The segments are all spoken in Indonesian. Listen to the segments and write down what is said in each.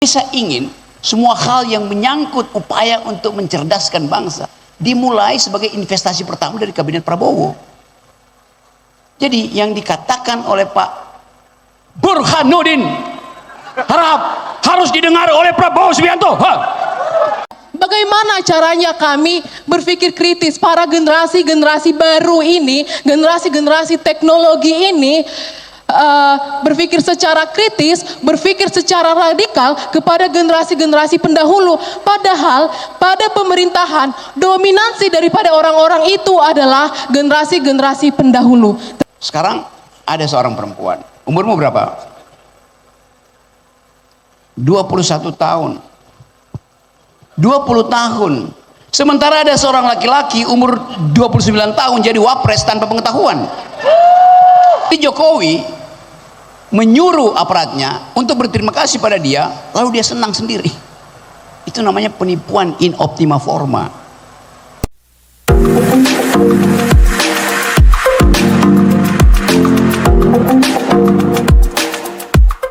Saya ingin semua hal yang menyangkut upaya untuk mencerdaskan bangsa dimulai sebagai investasi pertama dari kabinet Prabowo. Jadi yang dikatakan oleh Pak Burhanuddin harus didengar oleh Prabowo Subianto. Bagaimana caranya kami berpikir kritis, para generasi-generasi baru ini, generasi-generasi teknologi ini, berpikir secara kritis, berpikir secara radikal kepada generasi-generasi pendahulu. Padahal pada pemerintahan dominansi daripada orang-orang itu adalah generasi-generasi pendahulu. Sekarang ada seorang perempuan, umurmu berapa? 21 tahun. 20 tahun. Sementara ada seorang laki-laki umur 29 tahun jadi wapres tanpa pengetahuan. Jokowi menyuruh aparatnya untuk berterima kasih pada dia, lalu dia senang sendiri. Itu namanya penipuan in optima forma.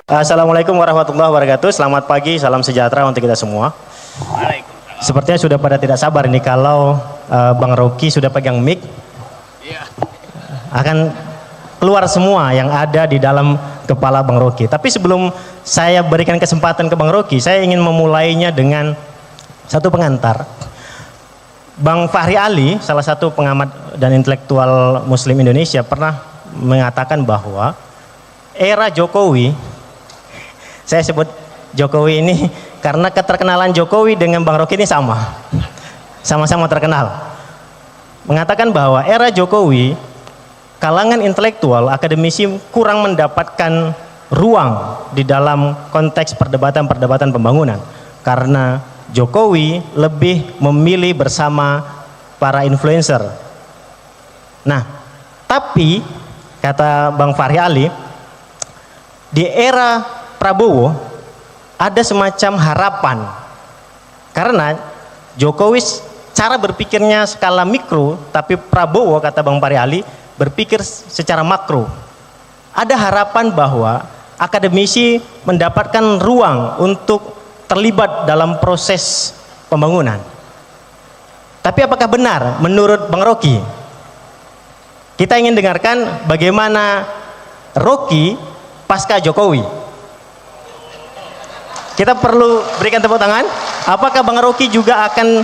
Assalamualaikum warahmatullahi wabarakatuh. Selamat pagi, salam sejahtera untuk kita semua. Sepertinya sudah pada tidak sabar ini kalau Bang Rocky sudah pegang mic, akan keluar semua yang ada di dalam kepala Bang Rocky. Tapi sebelum saya berikan kesempatan ke Bang Rocky, saya ingin memulainya dengan satu pengantar. Bang Fahri Ali, salah satu pengamat dan intelektual Muslim Indonesia, pernah mengatakan bahwa era Jokowi, saya sebut Jokowi ini karena keterkenalan Jokowi dengan Bang Rocky ini sama-sama terkenal. Mengatakan bahwa era Jokowi, kalangan intelektual, akademisi kurang mendapatkan ruang di dalam konteks perdebatan pembangunan karena Jokowi lebih memilih bersama para influencer. Nah, tapi kata Bang Fahri Ali, di era Prabowo ada semacam harapan karena Jokowi cara berpikirnya skala mikro, tapi Prabowo, kata Bang Fahri Ali, berpikir secara makro. Ada harapan bahwa akademisi mendapatkan ruang untuk terlibat dalam proses pembangunan. Tapi apakah benar menurut Bang Rocky? Kita ingin dengarkan bagaimana Rocky pasca Jokowi. Kita perlu berikan tepuk tangan. Apakah Bang Rocky juga akan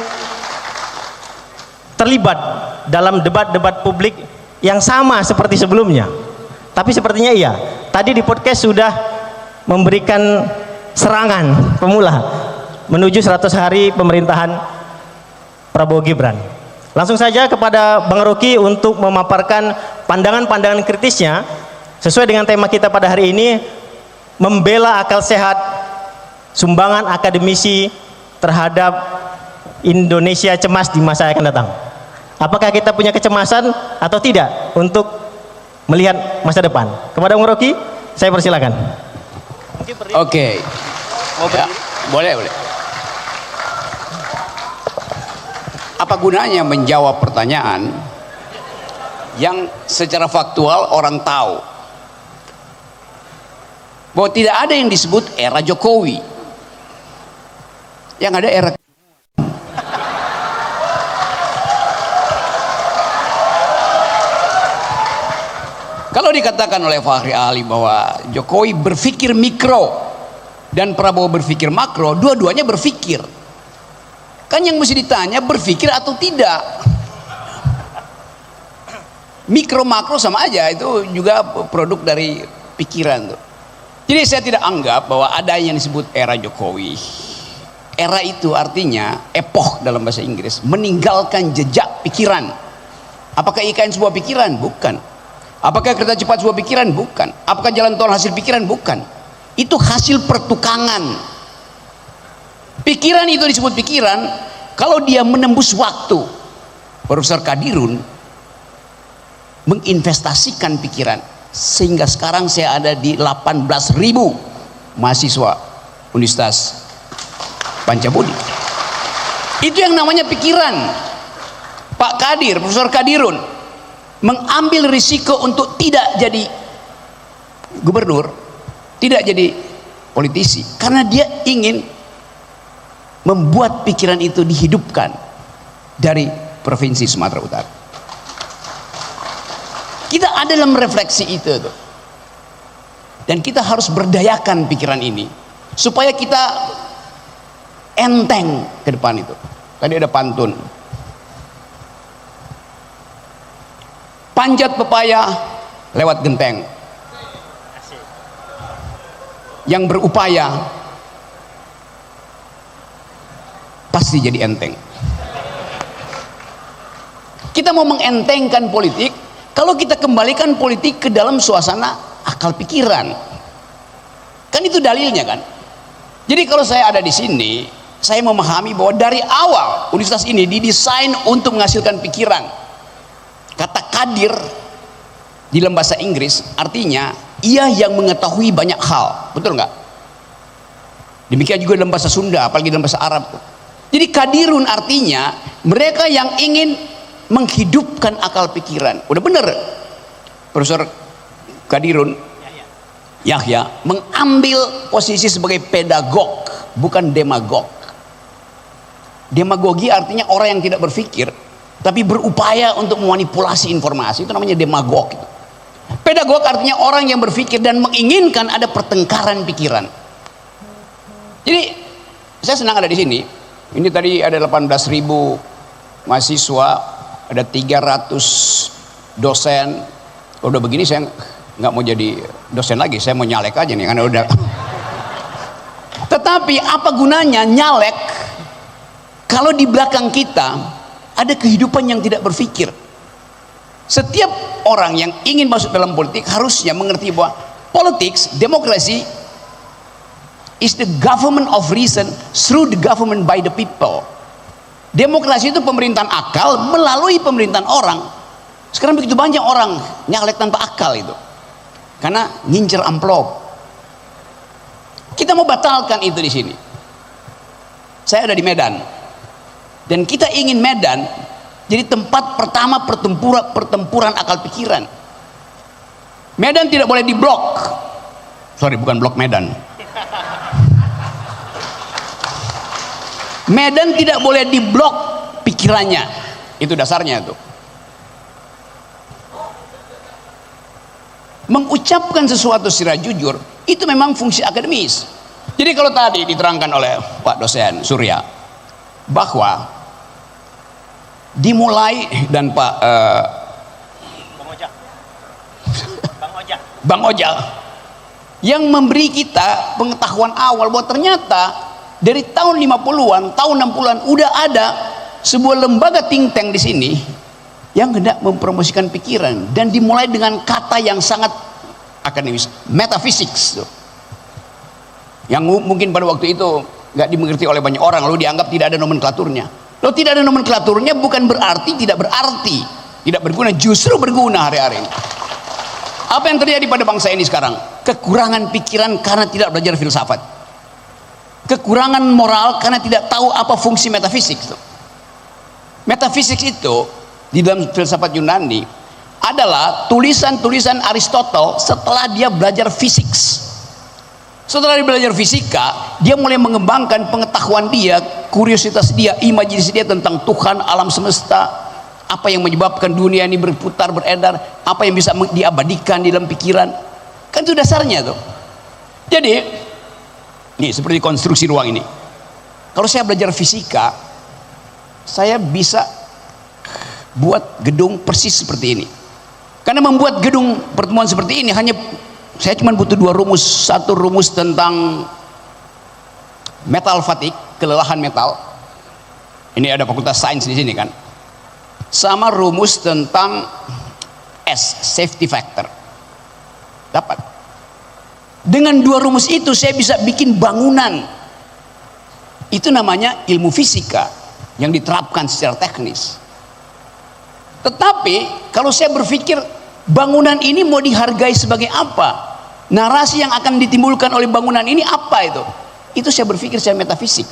terlibat dalam debat-debat publik yang sama seperti sebelumnya? Tapi sepertinya iya. Tadi di podcast sudah memberikan serangan pemula menuju 100 hari pemerintahan Prabowo Gibran. Langsung saja kepada Bang Rocky untuk memaparkan pandangan-pandangan kritisnya sesuai dengan tema kita pada hari ini, membela akal sehat, sumbangan akademisi terhadap Indonesia cemas di masa yang akan datang. Apakah kita punya kecemasan atau tidak untuk melihat masa depan? Kepada Bang Rocky, saya persilakan. Oke. Ya, boleh. Apa gunanya menjawab pertanyaan yang secara faktual orang tahu bahwa tidak ada yang disebut era Jokowi? Yang ada era. Kalau dikatakan oleh Fahri Ali bahwa Jokowi berpikir mikro dan Prabowo berpikir makro, dua-duanya berpikir. Kan yang mesti ditanya berpikir atau tidak. Mikro makro sama aja, itu juga produk dari pikiran tuh. Jadi saya tidak anggap bahwa ada yang disebut era Jokowi. Era itu artinya epoch dalam bahasa Inggris, meninggalkan jejak pikiran. Apakah IKN sebuah pikiran? Bukan. Apakah kereta cepat sebuah pikiran? Bukan. Apakah jalan tol hasil pikiran? Bukan. Itu hasil pertukangan. Pikiran itu disebut pikiran kalau dia menembus waktu. Profesor Kadirun menginvestasikan pikiran sehingga sekarang saya ada di 18.000 mahasiswa Universitas Pancabudi. Itu yang namanya pikiran. Pak Kadir, Profesor Kadirun mengambil risiko untuk tidak jadi gubernur, tidak jadi politisi karena dia ingin membuat pikiran itu dihidupkan dari provinsi Sumatera Utara. Kita ada dalam refleksi itu tuh. Dan kita harus berdayakan pikiran ini supaya kita enteng ke depan itu. Tadi ada pantun. Panjat pepaya lewat genteng. Yang berupaya pasti jadi enteng. Kita mau mengentengkan politik kalau kita kembalikan politik ke dalam suasana akal pikiran. Kan itu dalilnya kan. Jadi kalau saya ada di sini, saya memahami bahwa dari awal universitas ini didesain untuk menghasilkan pikiran. Kata kadir di dalam bahasa Inggris artinya ia yang mengetahui banyak hal, betul nggak? Demikian juga dalam bahasa Sunda, apalagi dalam bahasa Arab. Jadi kadirun artinya mereka yang ingin menghidupkan akal pikiran. Udah bener Profesor Kadirun Yahya mengambil posisi sebagai pedagog, bukan demagog. Demagogi artinya orang yang tidak berpikir tapi berupaya untuk memanipulasi informasi, itu namanya demagog. Pedagog artinya orang yang berpikir dan menginginkan ada pertengkaran pikiran. Jadi saya senang ada di sini. Ini tadi ada 18.000 mahasiswa, ada 300 dosen. Kalau udah begini saya nggak mau jadi dosen lagi, saya mau nyalek aja nih karena udah. Tetapi apa gunanya nyalek kalau di belakang kita ada kehidupan yang tidak berpikir? Setiap orang yang ingin masuk dalam politik harusnya mengerti bahwa politics, demokrasi is the government of reason through the government by the people. Demokrasi itu pemerintahan akal melalui pemerintahan orang. Sekarang begitu banyak orang nyalek tanpa akal itu, karena ngincer amplop. Kita mau batalkan itu di sini. Saya ada di Medan, dan kita ingin Medan jadi tempat pertama pertempuran akal pikiran. Medan tidak boleh diblok. Sorry, bukan blok Medan. Medan tidak boleh diblok pikirannya. Itu dasarnya itu. Mengucapkan sesuatu secara jujur itu memang fungsi akademis. Jadi kalau tadi diterangkan oleh Pak dosen Surya bahwa dimulai dan Pak Bang Ojak yang memberi kita pengetahuan awal bahwa ternyata dari tahun 50-an, tahun 60-an udah ada sebuah lembaga think tank di sini yang hendak mempromosikan pikiran, dan dimulai dengan kata yang sangat akademis, metaphysics, yang mungkin pada waktu itu nggak dimengerti oleh banyak orang, lalu dianggap tidak ada nomenklaturnya. Lalu tidak ada nomenklaturnya bukan berarti tidak berarti, tidak berguna, justru berguna hari-hari ini. Apa yang terjadi pada bangsa ini sekarang? Kekurangan pikiran karena tidak belajar filsafat, kekurangan moral karena tidak tahu apa fungsi metafisik. Metafisik itu di dalam filsafat Yunani adalah tulisan-tulisan Aristoteles setelah dia belajar fisik. Setelah dia belajar fisika, dia mulai mengembangkan pengetahuan dia, kuriositas dia, imajinasi dia tentang Tuhan, alam semesta, apa yang menyebabkan dunia ini berputar, beredar, apa yang bisa diabadikan di dalam pikiran. Kan itu dasarnya tuh. Jadi nih seperti konstruksi ruang ini. Kalau saya belajar fisika, saya bisa buat gedung persis seperti ini. Karena membuat gedung pertemuan seperti ini hanya saya cuma butuh dua rumus. Satu rumus tentang metal fatigue, kelelahan metal. Ini ada fakultas sains di sini kan. Sama rumus tentang S, safety factor. Dapat. Dengan dua rumus itu saya bisa bikin bangunan. Itu namanya ilmu fisika yang diterapkan secara teknis. Tetapi kalau saya berpikir bangunan ini mau dihargai sebagai apa, narasi yang akan ditimbulkan oleh bangunan ini apa itu saya berpikir secara metafisik.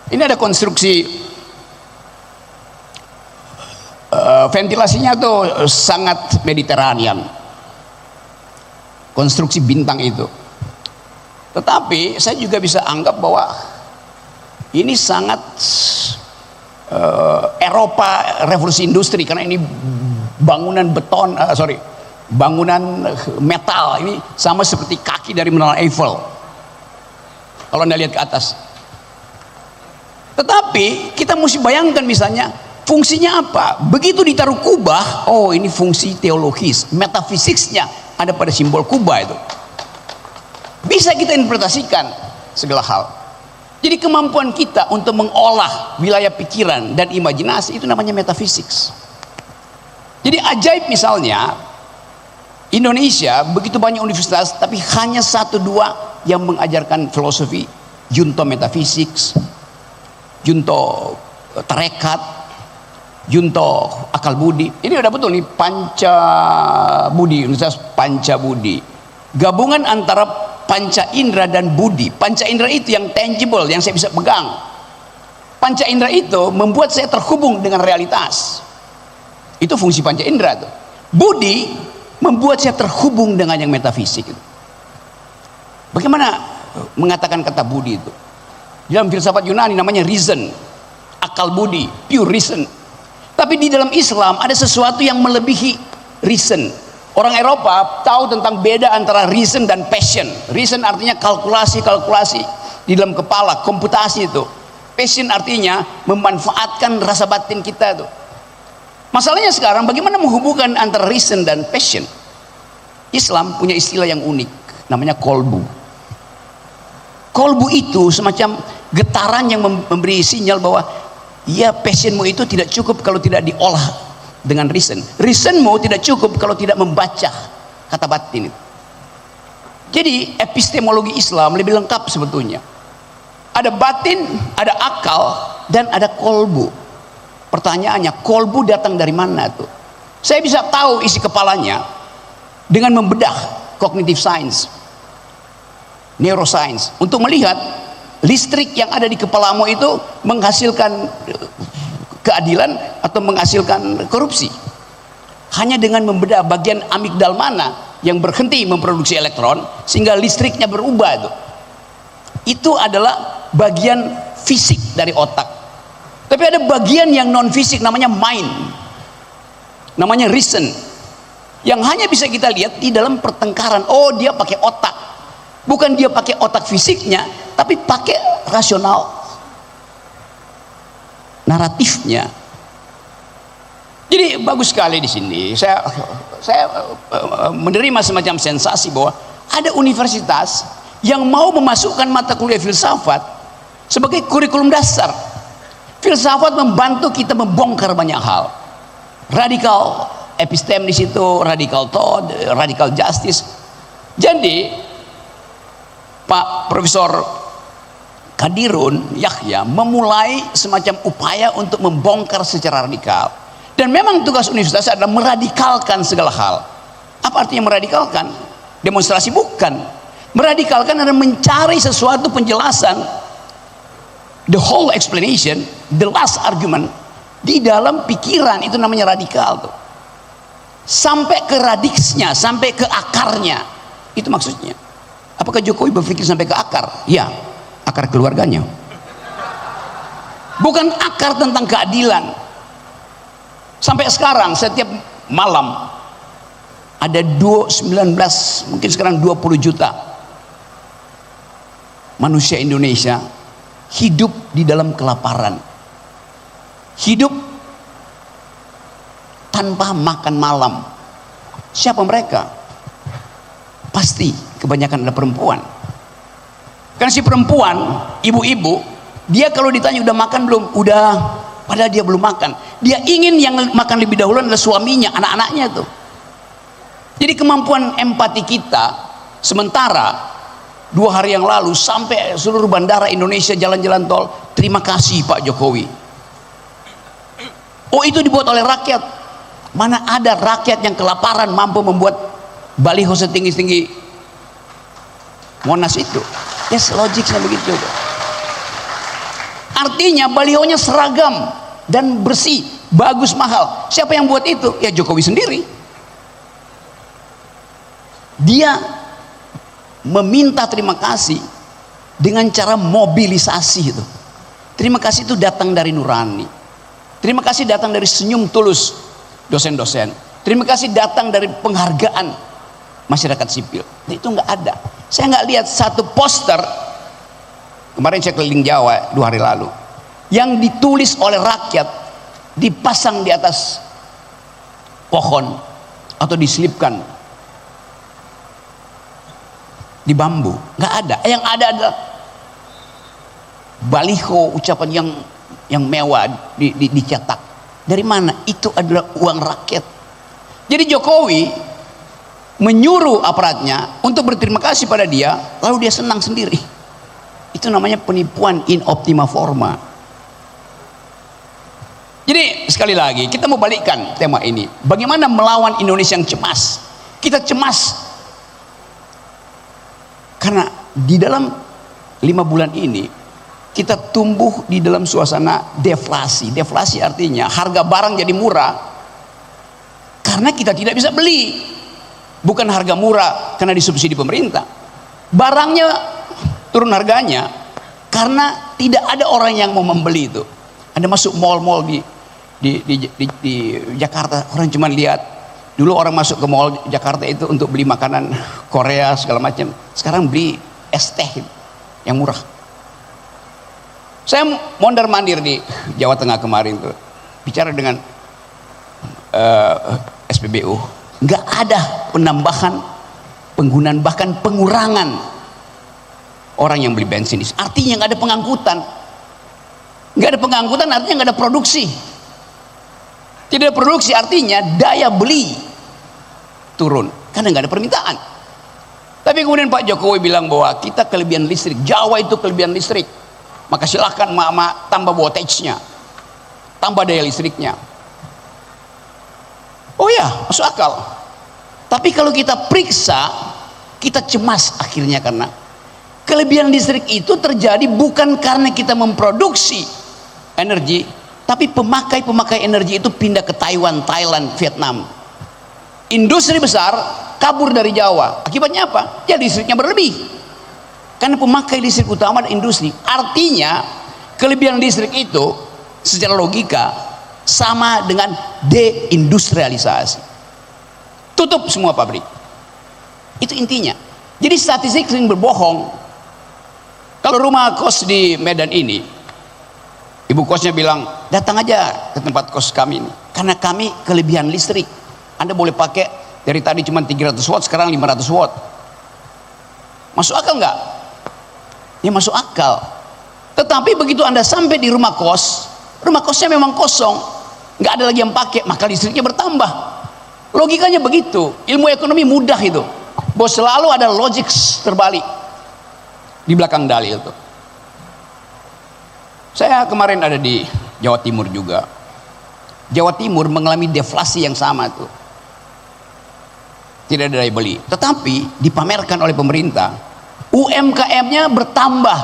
Ini ada konstruksi ventilasinya tuh sangat Mediterranean, konstruksi bintang itu. Tetapi saya juga bisa anggap bahwa ini sangat Eropa revolusi industri, karena ini bangunan beton, bangunan metal, ini sama seperti kaki dari Menara Eiffel kalau Anda lihat ke atas. Tetapi kita mesti bayangkan misalnya fungsinya apa. Begitu ditaruh kubah, oh ini fungsi teologis, metafisiknya ada pada simbol kubah itu. Bisa kita interpretasikan segala hal. Jadi kemampuan kita untuk mengolah wilayah pikiran dan imajinasi itu namanya metafisik. Jadi ajaib misalnya Indonesia begitu banyak universitas, tapi hanya 1-2 yang mengajarkan filosofi, junto metafisik, junto tarekat, junto akal budi. Ini udah betul nih, Panca Budi, Universitas Panca Budi, gabungan antara panca indera dan budi. Panca indera itu yang tangible, yang saya bisa pegang. Panca indera itu membuat saya terhubung dengan realitas. Itu fungsi panca indera tuh. Budi membuat saya terhubung dengan yang metafisik. Bagaimana mengatakan kata budi itu? Dalam filsafat Yunani namanya reason, akal budi, pure reason. Tapi di dalam Islam ada sesuatu yang melebihi reason. Orang Eropa tahu tentang beda antara reason dan passion. Reason artinya kalkulasi di dalam kepala, komputasi itu. Passion artinya memanfaatkan rasa batin kita itu. Masalahnya sekarang bagaimana menghubungkan antara reason dan passion? Islam punya istilah yang unik, namanya kolbu. Kolbu itu semacam getaran yang memberi sinyal bahwa ya, passionmu itu tidak cukup kalau tidak diolah dengan reason. Reasonmu tidak cukup kalau tidak membaca kata batin itu. Jadi epistemologi Islam lebih lengkap sebetulnya. Ada batin, ada akal, dan ada kolbu. Pertanyaannya, kolbu datang dari mana tuh? Saya bisa tahu isi kepalanya dengan membedah cognitive science, neuroscience, untuk melihat listrik yang ada di kepalamu itu menghasilkan keadilan atau menghasilkan korupsi. Hanya dengan membedah bagian amigdal mana yang berhenti memproduksi elektron sehingga listriknya berubah itu adalah bagian fisik dari otak. Tapi ada bagian yang non fisik namanya mind, namanya reason, yang hanya bisa kita lihat di dalam pertengkaran. Oh, dia pakai otak, bukan dia pakai otak fisiknya, tapi pakai rasional naratifnya. Jadi bagus sekali di sini. Saya menerima semacam sensasi bahwa ada universitas yang mau memasukkan mata kuliah filsafat sebagai kurikulum dasar. Filsafat membantu kita membongkar banyak hal. Radikal episteme di situ, radikal thought, radikal justice. Jadi Pak Profesor Kadirun Yahya memulai semacam upaya untuk membongkar secara radikal. Dan memang tugas universitas adalah meradikalkan segala hal. Apa artinya meradikalkan? Demonstrasi bukan. Meradikalkan adalah mencari sesuatu penjelasan, the whole explanation, the last argument di dalam pikiran, itu namanya radikal tuh. Sampai ke radiksnya, sampai ke akarnya. Itu maksudnya. Apakah Jokowi berpikir sampai ke akar? Ya, akar keluarganya. Bukan akar tentang keadilan. Sampai sekarang setiap malam ada 19, mungkin sekarang 20 juta manusia Indonesia hidup di dalam kelaparan, hidup tanpa makan malam. Siapa mereka? Pasti kebanyakan ada perempuan. Karena si perempuan, ibu-ibu, dia kalau ditanya udah makan belum? Udah. Padahal dia belum makan. Dia ingin yang makan lebih dahulu adalah suaminya, anak-anaknya tuh. Jadi kemampuan empati kita, sementara 2 hari yang lalu sampai seluruh bandara Indonesia, jalan-jalan tol, terima kasih Pak Jokowi. Oh, itu dibuat oleh rakyat. Mana ada rakyat yang kelaparan mampu membuat baliho setinggi-tinggi Monas itu? Yes, logiknya begitu. Artinya balihonya seragam dan bersih, bagus, mahal. Siapa yang buat itu? Ya Jokowi sendiri. Dia meminta terima kasih dengan cara mobilisasi itu. Terima kasih itu datang dari nurani. Terima kasih datang dari senyum tulus dosen-dosen. Terima kasih datang dari penghargaan masyarakat sipil. Itu nggak ada. Saya nggak lihat satu poster. Kemarin saya keliling Jawa 2 hari lalu, yang ditulis oleh rakyat dipasang di atas pohon atau diselipkan di bambu. Nggak ada. Yang ada adalah baliho, ucapan yang mewah dicetak. Dari mana? Itu adalah uang rakyat. Jadi Jokowi menyuruh aparatnya untuk berterima kasih pada dia, lalu dia senang sendiri. Itu namanya penipuan in optima forma. Jadi sekali lagi kita mau balikkan tema ini. Bagaimana melawan Indonesia yang cemas? Kita cemas karena di dalam 5 bulan ini kita tumbuh di dalam suasana deflasi. Deflasi artinya harga barang jadi murah karena kita tidak bisa beli. Bukan harga murah karena disubsidi pemerintah. Barangnya turun harganya karena tidak ada orang yang mau membeli itu. Anda masuk mall-mall di Jakarta, orang cuma lihat. Dulu orang masuk ke mall Jakarta itu untuk beli makanan Korea segala macam. Sekarang beli es teh yang murah. Saya mondar-mandir di Jawa Tengah kemarin tuh, bicara dengan SPBU. Nggak ada penambahan, penggunaan, bahkan pengurangan orang yang beli bensin. Artinya nggak ada pengangkutan. Nggak ada pengangkutan artinya nggak ada produksi. Tidak ada produksi artinya daya beli turun karena nggak ada permintaan. Tapi kemudian Pak Jokowi bilang bahwa kita kelebihan listrik, Jawa itu kelebihan listrik, maka silahkan mak-mak tambah voltage-nya, tambah daya listriknya. Oh ya, masuk akal. Tapi kalau kita periksa, kita cemas akhirnya karena kelebihan listrik itu terjadi bukan karena kita memproduksi energi, tapi pemakai energi itu pindah ke Taiwan, Thailand, Vietnam. Industri besar kabur dari Jawa. Akibatnya apa? Ya listriknya berlebih. Karena pemakai listrik utama adalah industri. Artinya kelebihan listrik itu secara logika sama dengan deindustrialisasi. Tutup semua pabrik. Itu intinya. Jadi statistik sering berbohong. Kalau rumah kos di Medan ini, ibu kosnya bilang, datang aja ke tempat kos kami ini, karena kami kelebihan listrik. Anda boleh pakai dari tadi cuma 300 watt, sekarang 500 watt. Masuk akal nggak? Ya masuk akal. Tetapi begitu Anda sampai di rumah kosnya memang kosong, nggak ada lagi yang pakai, maka listriknya bertambah. Logikanya begitu. Ilmu ekonomi mudah itu. Bahwa selalu ada logik terbalik di belakang dalil itu. Saya kemarin ada di Jawa Timur juga. Jawa Timur mengalami deflasi yang sama tuh. Tidak ada daya beli. Tetapi dipamerkan oleh pemerintah, UMKM-nya bertambah.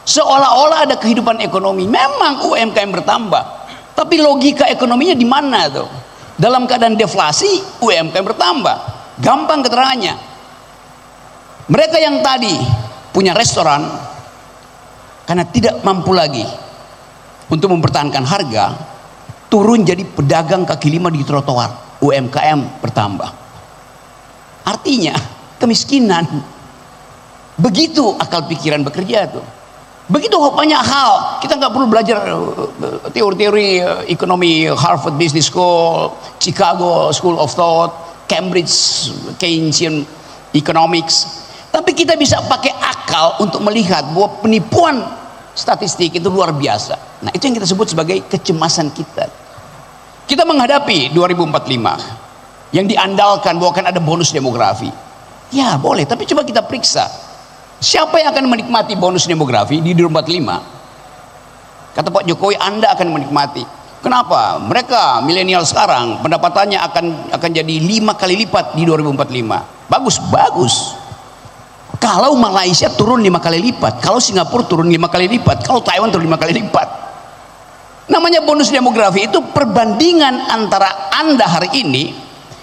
Seolah-olah ada kehidupan ekonomi. Memang UMKM bertambah. Tapi logika ekonominya di mana tuh? Dalam keadaan deflasi, UMKM bertambah. Gampang keterangannya. Mereka yang tadi punya restoran, karena tidak mampu lagi untuk mempertahankan harga, turun jadi pedagang kaki lima di trotoar. UMKM bertambah. Artinya kemiskinan. Begitu akal pikiran bekerja tuh. Begitu banyak hal. Kita nggak perlu belajar teori-teori ekonomi Harvard Business School, Chicago School of Thought, Cambridge Keynesian Economics. Tapi kita bisa pakai akal untuk melihat bahwa penipuan statistik itu luar biasa. Nah, itu yang kita sebut sebagai kecemasan kita. Kita menghadapi 2045 yang diandalkan bahwa akan ada bonus demografi. Ya boleh, tapi coba kita periksa. Siapa yang akan menikmati bonus demografi di 2045? Kata Pak Jokowi, Anda akan menikmati. Kenapa? Mereka milenial sekarang pendapatannya akan jadi 5 kali lipat di 2045. Bagus. Kalau Malaysia turun 5 kali lipat, kalau Singapura turun 5 kali lipat, kalau Taiwan turun 5 kali lipat. Namanya bonus demografi itu perbandingan antara Anda hari ini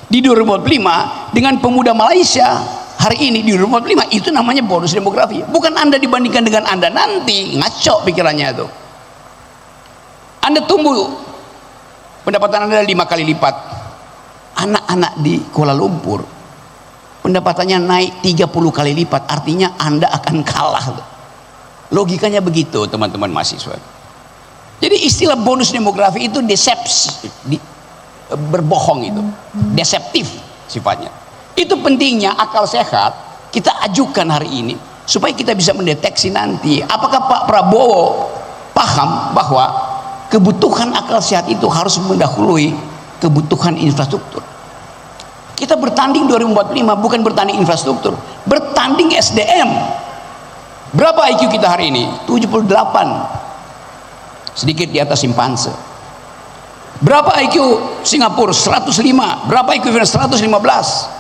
di 2045 dengan pemuda Malaysia hari ini di 2045 itu namanya bonus demografi. Bukan Anda dibandingkan dengan Anda nanti, ngaco pikirannya itu. Anda tumbuh, pendapatan Anda 5 kali lipat. Anak-anak di Kuala Lumpur pendapatannya naik 30 kali lipat, artinya Anda akan kalah. Logikanya begitu teman-teman mahasiswa. Jadi istilah bonus demografi itu berbohong itu, deceptif sifatnya. Itu pentingnya akal sehat kita ajukan hari ini supaya kita bisa mendeteksi nanti apakah Pak Prabowo paham bahwa kebutuhan akal sehat itu harus mendahului kebutuhan infrastruktur. Kita bertanding 2045 bukan bertanding infrastruktur, bertanding SDM. Berapa IQ kita hari ini? 78, sedikit di atas simpanse. Berapa IQ Singapura? 105. Berapa IQ Venus? 115.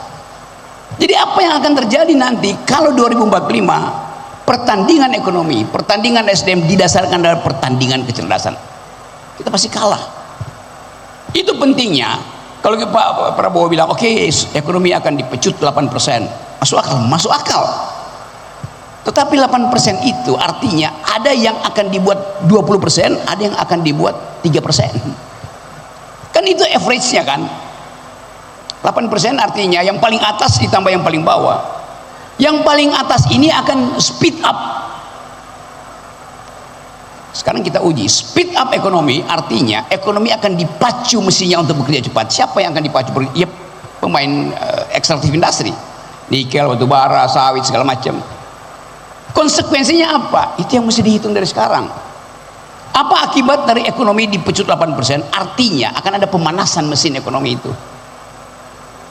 Jadi apa yang akan terjadi nanti kalau 2045 pertandingan ekonomi, pertandingan SDM didasarkan dalam pertandingan kecerdasan, kita pasti kalah. Itu pentingnya. Kalau Pak Prabowo bilang oke, ekonomi akan dipecut 8%, masuk akal, masuk akal. Tetapi 8% itu artinya ada yang akan dibuat 20%, ada yang akan dibuat 3%. Kan itu average-nya kan. 8% artinya yang paling atas ditambah yang paling bawah. Yang paling atas ini akan speed up. Sekarang kita uji speed up ekonomi, artinya ekonomi akan dipacu mesinnya untuk bekerja cepat. Siapa yang akan dipacu? Ya pemain ekstraktif industri, nikel, batu bara, sawit, segala macam. Konsekuensinya apa? Itu yang mesti dihitung dari sekarang. Apa akibat dari ekonomi dipecut 8%? Artinya akan ada pemanasan mesin ekonomi itu.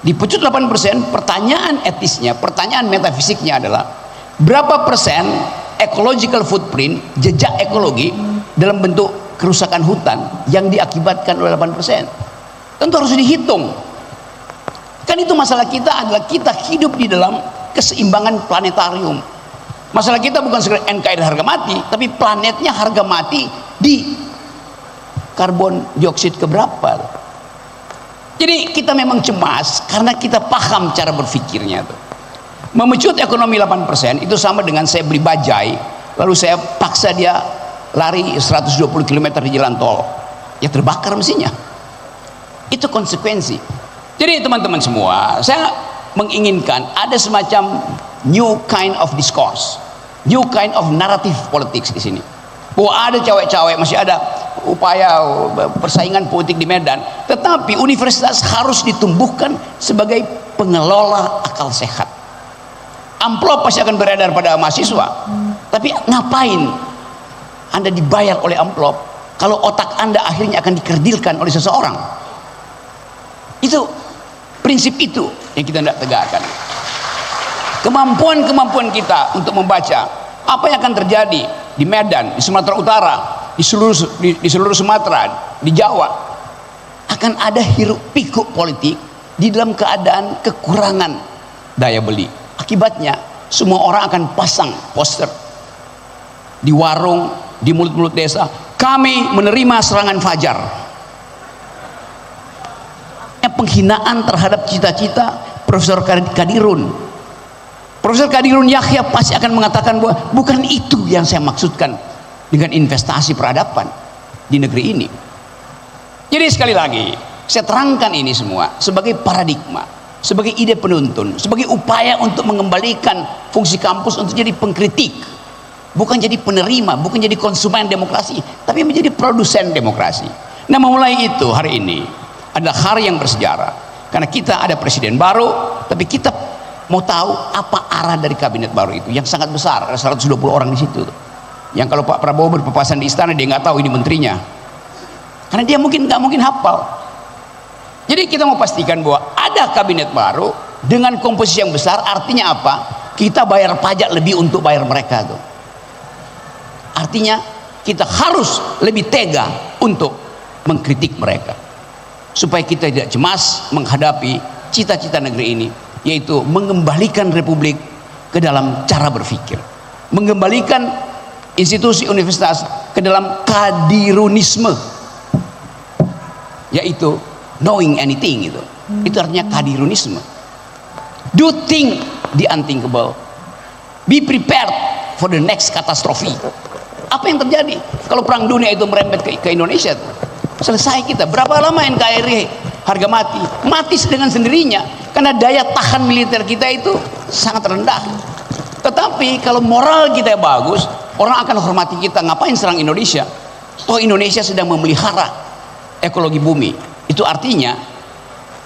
Dipecut 8%, pertanyaan etisnya, pertanyaan metafisiknya adalah berapa persen ecological footprint, jejak ekologi dalam bentuk kerusakan hutan yang diakibatkan oleh 8%. Tentu harus dihitung. Kan itu masalah kita adalah kita hidup di dalam keseimbangan planetarium. Masalah kita bukan sekedar NKRI harga mati, tapi planetnya harga mati di karbon dioksida keberapa. Jadi kita memang cemas karena kita paham cara berpikirnya tuh. Memecut ekonomi 8% itu sama dengan saya beli bajai lalu saya paksa dia lari 120 km di jalan tol, ya terbakar mesinnya. Itu konsekuensi. Jadi teman-teman semua, saya menginginkan ada semacam new kind of discourse, new kind of narrative politics di sini. Bahwa ada cewek-cewek, masih ada upaya persaingan politik di Medan, tetapi universitas harus ditumbuhkan sebagai pengelola akal sehat. Amplop pasti akan beredar pada mahasiswa, tapi ngapain Anda dibayar oleh amplop kalau otak Anda akhirnya akan dikerdilkan oleh seseorang? Itu prinsip itu yang kita tidak tegakkan. Kemampuan kita untuk membaca apa yang akan terjadi di Medan, di Sumatera Utara, di seluruh Sumatera, di Jawa, akan ada hiruk pikuk politik di dalam keadaan kekurangan daya beli. Akibatnya semua orang akan pasang poster di warung, di mulut-mulut desa, kami menerima serangan fajar. Penghinaan terhadap cita-cita Profesor Kadirun. Profesor Kadirun Yahya pasti akan mengatakan bahwa bukan itu yang saya maksudkan dengan investasi peradaban di negeri ini. Jadi sekali lagi saya terangkan ini semua sebagai paradigma, sebagai ide penuntun, sebagai upaya untuk mengembalikan fungsi kampus untuk jadi pengkritik, bukan jadi penerima, bukan jadi konsumen demokrasi, tapi menjadi produsen demokrasi. Nah, memulai itu hari ini adalah hari yang bersejarah karena kita ada presiden baru, tapi kita mau tahu apa arah dari kabinet baru itu yang sangat besar. Ada 120 orang di situ, yang kalau Pak Prabowo berpapasan di istana dia nggak tahu ini menterinya, karena dia nggak mungkin hafal. Jadi kita mau pastikan bahwa ada kabinet baru dengan komposisi yang besar. Artinya apa? Kita bayar pajak lebih untuk bayar mereka tuh. Artinya kita harus lebih tega untuk mengkritik mereka supaya kita tidak cemas menghadapi cita-cita negeri ini, yaitu mengembalikan republik ke dalam cara berpikir, mengembalikan institusi universitas ke dalam kadirunisme, yaitu knowing anything. Itu artinya kadirunisme. Do think the unthinkable. Be prepared for the next catastrophe. Apa yang terjadi kalau perang dunia itu merembet ke Indonesia? Selesai kita. Berapa lama NKRI harga mati? Mati dengan sendirinya karena daya tahan militer kita itu sangat rendah. Tetapi kalau moral kita bagus, orang akan hormati kita. Ngapain serang Indonesia? Toh Indonesia sedang memelihara ekologi bumi. Itu artinya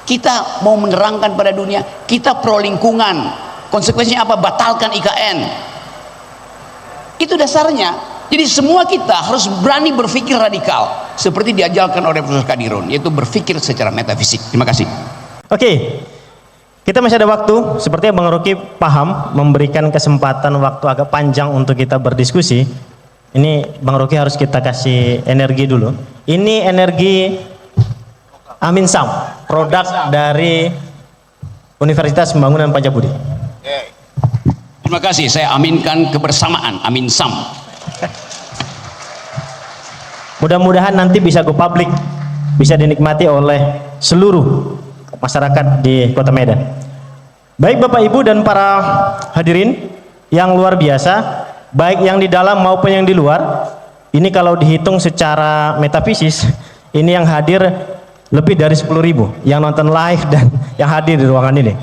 kita mau menerangkan pada dunia, kita pro lingkungan. Konsekuensinya apa? Batalkan IKN. Itu dasarnya. Jadi semua kita harus berani berpikir radikal seperti diajarkan oleh Profesor Kadirun, yaitu berpikir secara metafisik. Terima kasih. Oke, kita masih ada waktu. Sepertinya Bang Rocky paham memberikan kesempatan waktu agak panjang untuk kita berdiskusi. Ini Bang Rocky harus kita kasih energi dulu. Ini energi Amin Sam, produk dari Universitas Pembangunan Pancabudi. Terima kasih, saya aminkan kebersamaan, Amin Sam. Mudah-mudahan nanti bisa go public, bisa dinikmati oleh seluruh masyarakat di Kota Medan. Baik Bapak Ibu dan para hadirin yang luar biasa, baik yang di dalam maupun yang di luar. Ini kalau dihitung secara metafisis, ini yang hadir lebih dari 10.000 yang nonton live dan yang hadir di ruangan ini.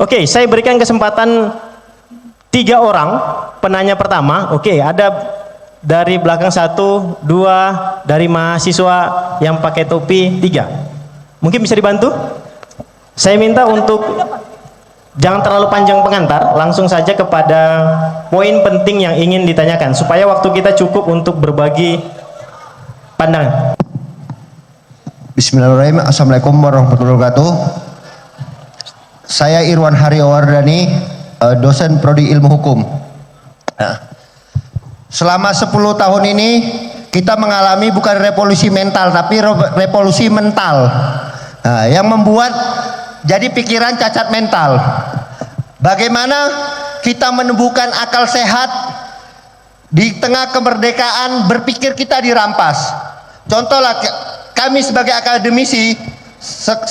Oke, saya berikan kesempatan 3 orang penanya pertama. Oke, ada dari belakang 1, 2, dari mahasiswa yang pakai topi 3. Mungkin bisa dibantu? Saya minta untuk jangan terlalu panjang pengantar, langsung saja kepada poin penting yang ingin ditanyakan supaya waktu kita cukup untuk berbagi pandangan. Bismillahirrahmanirrahim. Assalamualaikum warahmatullahi wabarakatuh. Saya Irwan Haryawardani, dosen Prodi Ilmu Hukum. Selama 10 tahun ini kita mengalami bukan revolusi mental tapi revolusi mental, yang membuat jadi pikiran cacat mental. Bagaimana kita menemukan akal sehat di tengah kemerdekaan berpikir kita dirampas. Contohlah kami sebagai akademisi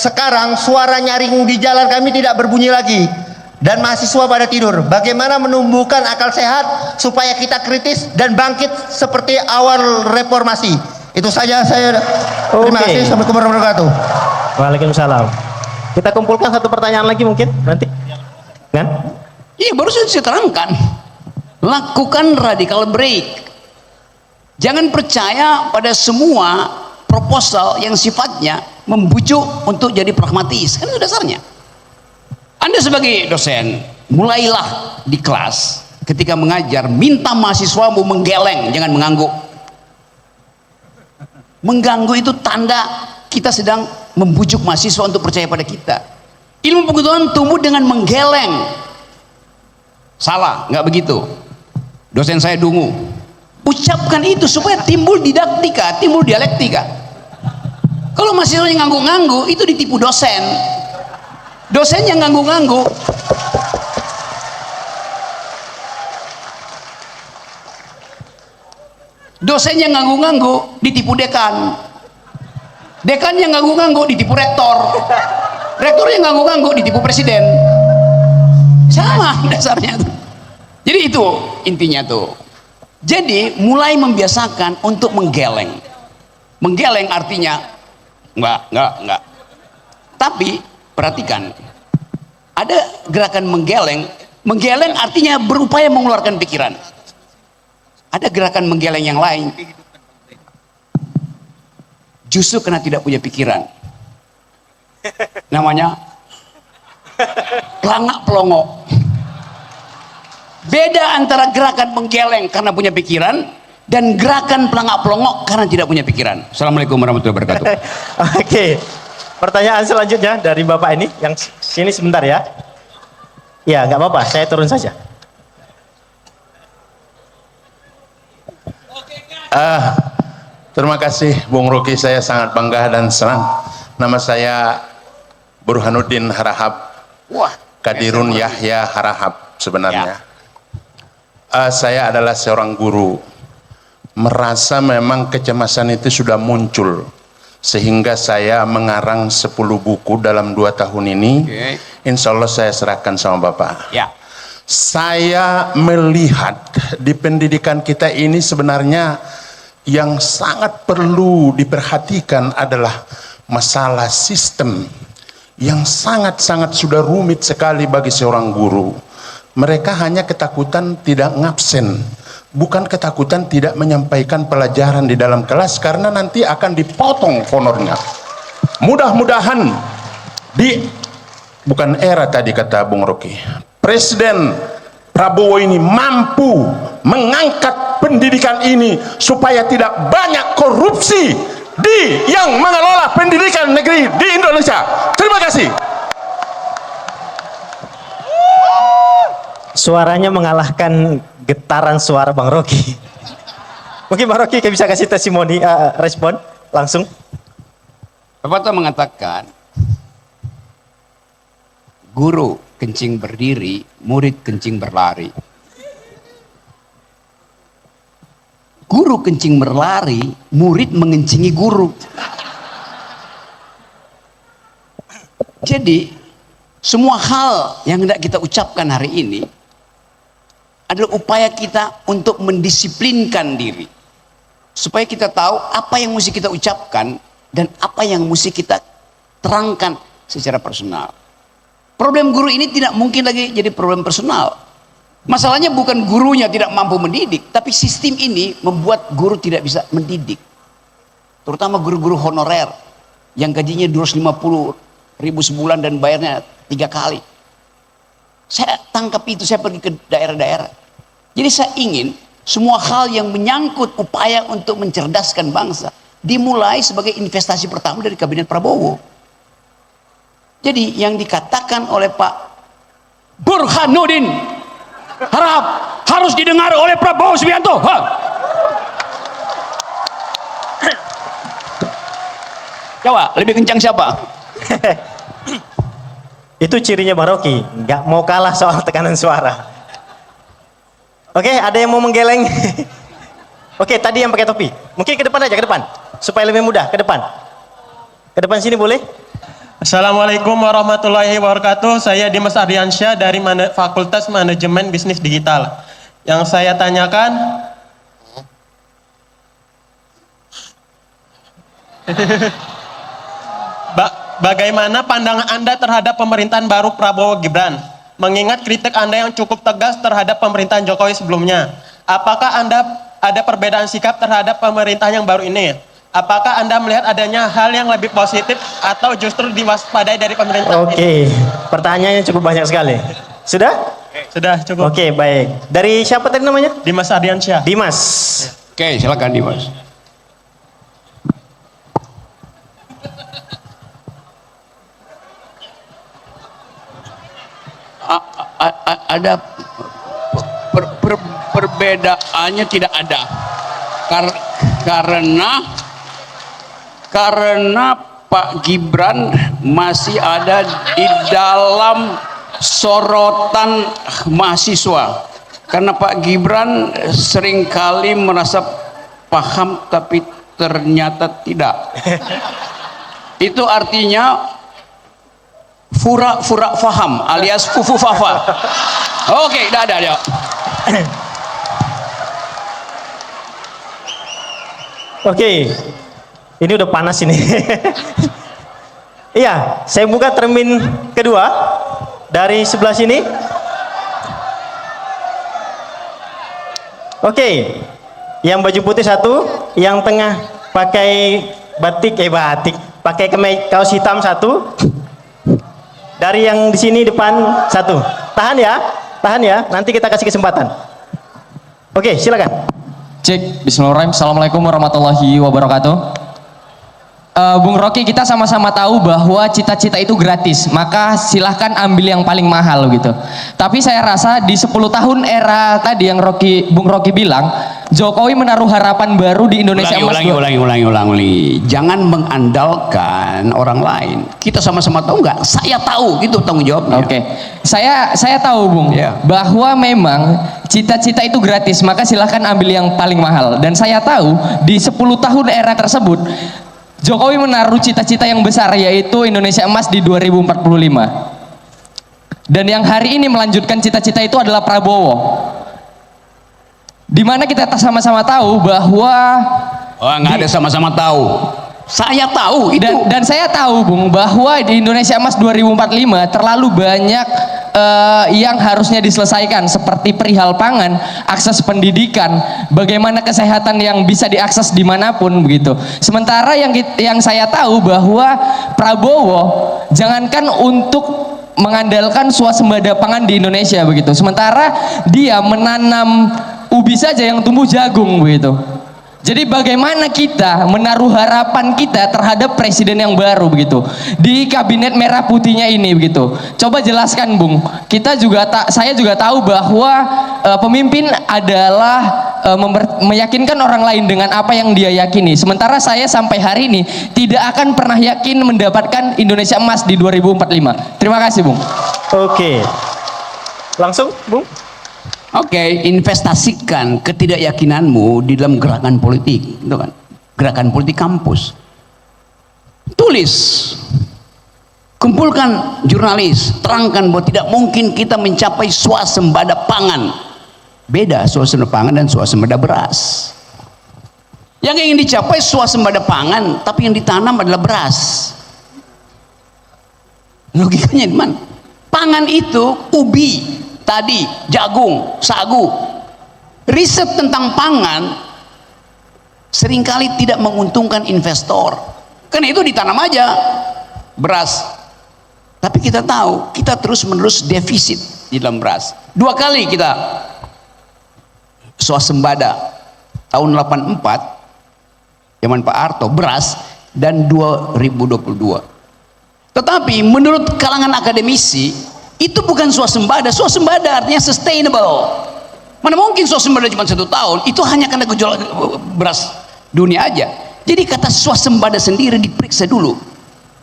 sekarang suara nyaring di jalan kami tidak berbunyi lagi. Dan mahasiswa pada tidur. Bagaimana menumbuhkan akal sehat supaya kita kritis dan bangkit seperti awal reformasi. Itu saja saya. Terima kasih. Assalamualaikum warahmatullahi wabarakatuh. Waalaikumsalam. Kita kumpulkan satu pertanyaan lagi mungkin nanti. Kan? Iya, baru saya terangkan. Lakukan radical break. Jangan percaya pada semua proposal yang sifatnya membujuk untuk jadi pragmatis. Kan itu dasarnya. Anda sebagai dosen, mulailah di kelas ketika mengajar, minta mahasiswamu menggeleng, jangan mengangguk. Mengganggu itu tanda kita sedang membujuk mahasiswa untuk percaya pada kita. Ilmu pengetahuan tumbuh dengan menggeleng. Salah, nggak begitu. Dosen saya Dungu. Ucapkan itu supaya timbul didaktika, timbul dialektika. Kalau mahasiswanya ngangguk-ngangguk, itu ditipu dosen. Dosen yang ngangguk-ngangguk, dosen yang ngangguk-ngangguk ditipu dekan, dekan yang ngangguk-ngangguk ditipu rektor, rektor yang ngangguk-ngangguk ditipu presiden. Sama dasarnya tuh. Jadi itu intinya tuh. Jadi mulai membiasakan untuk menggeleng. Menggeleng artinya enggak. Tapi perhatikan, ada gerakan menggeleng. Menggeleng artinya berupaya mengeluarkan pikiran. Ada gerakan menggeleng yang lain, justru karena tidak punya pikiran. Namanya pelangak pelongok. Beda antara gerakan menggeleng karena punya pikiran dan gerakan pelangak pelongok karena tidak punya pikiran. Assalamualaikum warahmatullahi wabarakatuh. Oke. Pertanyaan selanjutnya dari Bapak ini, yang sini sebentar ya. Ya, nggak apa-apa, saya turun saja. Terima kasih Bung Rocky, saya sangat bangga dan senang. Nama saya Burhanuddin Harahap. Wah, Kadirun Yahya Harahap sebenarnya. Saya adalah seorang guru. Merasa memang kecemasan itu sudah muncul sehingga saya mengarang 10 buku dalam 2 tahun ini. Insya Allah saya serahkan sama Bapak. Ya. Saya melihat di pendidikan kita ini sebenarnya yang sangat perlu diperhatikan adalah masalah sistem yang sangat-sangat sudah rumit sekali bagi seorang guru. Mereka hanya ketakutan tidak ngabsen, bukan ketakutan tidak menyampaikan pelajaran di dalam kelas karena nanti akan dipotong honornya. Mudah-mudahan bukan era tadi kata Bung Rocky, Presiden Prabowo ini mampu mengangkat pendidikan ini supaya tidak banyak korupsi yang mengelola pendidikan negeri di Indonesia. Terima kasih. Suaranya mengalahkan getaran suara Bang Rocky. Mungkin Bang Rocky bisa kasih testimoni, respon langsung. Bapak mengatakan, guru kencing berdiri, murid kencing berlari. Guru kencing berlari, murid mengencingi guru. Jadi, semua hal yang hendak kita ucapkan hari ini adalah upaya kita untuk mendisiplinkan diri. Supaya kita tahu apa yang mesti kita ucapkan dan apa yang mesti kita terangkan secara personal. Problem guru ini tidak mungkin lagi jadi problem personal. Masalahnya bukan gurunya tidak mampu mendidik, tapi sistem ini membuat guru tidak bisa mendidik. Terutama guru-guru honorer yang gajinya 250.000 sebulan dan bayarnya 3 kali. Saya tangkap itu, saya pergi ke daerah-daerah. Jadi saya ingin semua hal yang menyangkut upaya untuk mencerdaskan bangsa dimulai sebagai investasi pertama dari Kabinet Prabowo. Jadi yang dikatakan oleh Pak Burhanuddin Harahap harus didengar oleh Prabowo Subianto. Coba lebih kencang siapa? Itu cirinya Bang Rocky, nggak mau kalah soal tekanan suara. Oke, ada yang mau menggeleng? Oke, tadi yang pakai topi. Mungkin ke depan aja, ke depan. Supaya lebih mudah, ke depan. Ke depan sini boleh? Assalamualaikum warahmatullahi wabarakatuh. Saya Dimas Ardiansyah dari Fakultas Manajemen Bisnis Digital. Yang saya tanyakan, bagaimana pandangan Anda terhadap pemerintahan baru Prabowo Gibran? Mengingat kritik Anda yang cukup tegas terhadap pemerintahan Jokowi sebelumnya. Apakah Anda ada perbedaan sikap terhadap pemerintahan yang baru ini? Apakah Anda melihat adanya hal yang lebih positif atau justru diwaspadai dari pemerintah? Oke, pertanyaannya cukup banyak sekali. Sudah? Sudah cukup. Oke, baik. Dari siapa tadi namanya? Dimas Ardiansyah. Dimas. Oke, silakan Dimas. Ada perbedaannya tidak ada karena Pak Gibran masih ada di dalam sorotan mahasiswa, karena Pak Gibran seringkali merasa paham tapi ternyata tidak. Itu artinya fura faham alias fufu fafa. Oke, dah ada. Oke, ini udah panas ini. Iya, saya buka termin kedua dari sebelah sini. Oke, yang baju putih satu, yang tengah pakai batik, pakai kaos hitam satu. Dari yang di sini depan satu. Tahan ya, nanti kita kasih kesempatan. Oke, silakan. Cek, bismillahirrahmanirrahim. Assalamualaikum warahmatullahi wabarakatuh. Bung Rocky, kita sama-sama tahu bahwa cita-cita itu gratis, maka silahkan ambil yang paling mahal gitu. Tapi saya rasa di 10 tahun era tadi yang Bung Rocky bilang, Jokowi menaruh harapan baru di Indonesia emas. Ulangi. Jangan mengandalkan orang lain. Kita sama-sama tahu nggak? Saya tahu, itu tanggung jawabnya. Oke. Saya tahu Bung, bahwa memang cita-cita itu gratis, maka silahkan ambil yang paling mahal. Dan saya tahu di 10 tahun era tersebut Jokowi menaruh cita-cita yang besar yaitu Indonesia emas di 2045. Dan yang hari ini melanjutkan cita-cita itu adalah Prabowo. Dimana kita sama-sama tahu bahwa nggak ada sama-sama tahu. Saya tahu itu. Dan saya tahu, Bung, bahwa di Indonesia Emas 2045 terlalu banyak yang harusnya diselesaikan seperti perihal pangan, akses pendidikan, bagaimana kesehatan yang bisa diakses dimanapun begitu. Sementara yang saya tahu bahwa Prabowo jangankan untuk mengandalkan swasembada pangan di Indonesia begitu. Sementara dia menanam ubi saja yang tumbuh jagung begitu. Jadi bagaimana kita menaruh harapan kita terhadap presiden yang baru begitu di kabinet merah putihnya ini begitu. Coba jelaskan, Bung. Saya juga tahu bahwa pemimpin adalah meyakinkan orang lain dengan apa yang dia yakini. Sementara saya sampai hari ini tidak akan pernah yakin mendapatkan Indonesia emas di 2045. Terima kasih, Bung. Oke. Langsung, Bung. Oke, investasikan ketidakyakinanmu di dalam gerakan politik, itu kan? Gerakan politik kampus. Tulis, kumpulkan jurnalis, terangkan bahwa tidak mungkin kita mencapai swasembada pangan. Beda swasembada pangan dan swasembada beras. Yang ingin dicapai swasembada pangan, tapi yang ditanam adalah beras. Logikanya di mana? Pangan itu ubi, tadi, jagung, sagu. Riset tentang pangan seringkali tidak menguntungkan investor. Karena itu ditanam aja beras. Tapi kita tahu, kita terus-menerus defisit di dalam beras. 2 kali kita swasembada. Tahun 84, zaman Pak Harto, beras, dan 2022. Tetapi menurut kalangan akademisi, itu bukan swasembada. Swasembada artinya sustainable. Mana mungkin swasembada cuma 1 tahun? Itu hanya karena gejolak beras dunia aja. Jadi kata swasembada sendiri diperiksa dulu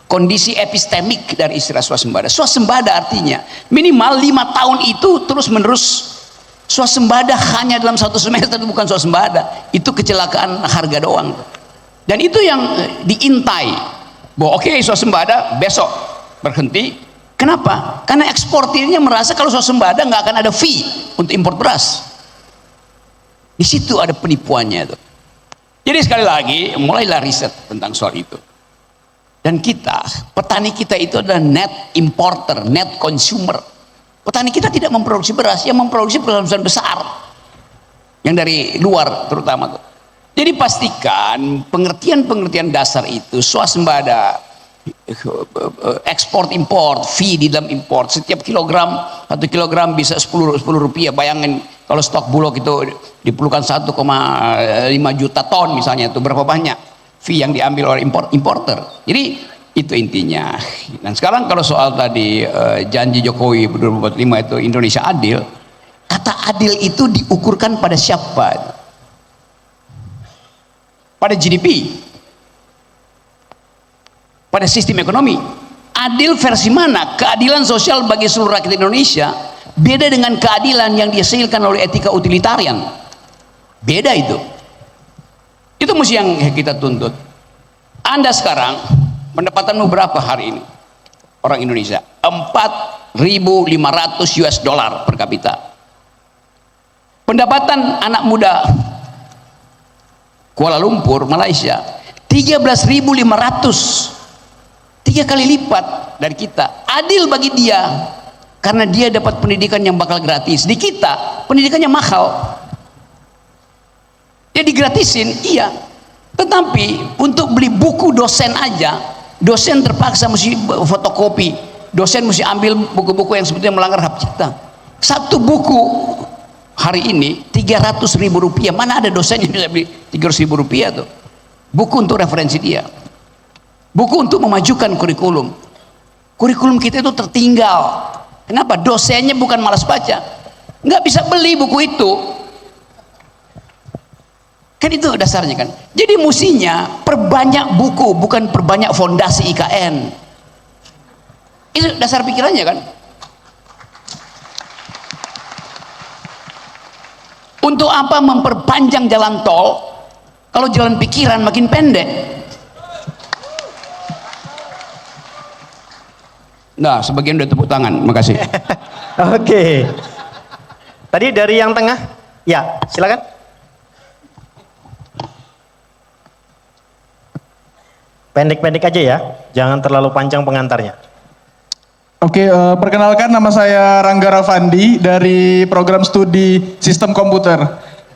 kondisi epistemik dari istilah swasembada. Swasembada artinya minimal 5 tahun itu terus menerus swasembada. Hanya dalam 1 semester itu bukan swasembada. Itu kecelakaan harga doang. Dan itu yang diintai bahwa oke, swasembada besok berhenti. Kenapa? Karena eksportirnya merasa kalau swasembada nggak akan ada fee untuk impor beras. Di situ ada penipuannya itu. Jadi sekali lagi mulailah riset tentang soal itu. Dan kita, petani kita itu adalah net importer, net consumer. Petani kita tidak memproduksi beras, yang memproduksi perusahaan besar, yang dari luar terutama tuh. Jadi pastikan pengertian dasar itu swasembada, ekspor import, fee di dalam import. Setiap kilogram, 1 kilogram bisa 10 rupiah. Bayangin kalau stok bulog itu diperlukan 1,5 juta ton misalnya, itu berapa banyak fee yang diambil oleh importer. Jadi itu intinya. Dan sekarang kalau soal tadi janji Jokowi 2045 itu Indonesia adil, kata adil itu diukurkan pada siapa? Pada GDP, pada sistem ekonomi. Adil versi mana? Keadilan sosial bagi seluruh rakyat Indonesia beda dengan keadilan yang dihasilkan oleh etika utilitarian. Beda itu. Itu mesti yang kita tuntut. Anda sekarang pendapatanmu berapa hari ini? Orang Indonesia 4.500 US dollar per kapita. Pendapatan anak muda Kuala Lumpur, Malaysia 13.500, 3 kali lipat dari kita. Adil bagi dia karena dia dapat pendidikan yang bakal gratis. Di kita pendidikannya mahal, dia digratisin, iya. Tetapi untuk beli buku dosen aja, dosen terpaksa mesti fotokopi, dosen mesti ambil buku-buku yang sebetulnya melanggar hak cipta. 1 buku hari ini 300.000 rupiah. Mana ada dosen yang bisa beli 300.000 rupiah tuh? Buku untuk referensi dia, buku untuk memajukan kurikulum. Kurikulum kita itu tertinggal. Kenapa? Dosennya bukan malas baca, nggak bisa beli buku itu. Kan itu dasarnya kan. Jadi musinya perbanyak buku, bukan perbanyak fondasi IKN. Itu dasar pikirannya kan. Untuk apa memperpanjang jalan tol kalau jalan pikiran makin pendek? Nah, sebagian udah tepuk tangan. Makasih. Oke. Tadi dari yang tengah. Ya, silakan. Pendek-pendek aja ya. Jangan terlalu panjang pengantarnya. Oke, perkenalkan nama saya Rangga Ravandi dari program studi Sistem Komputer.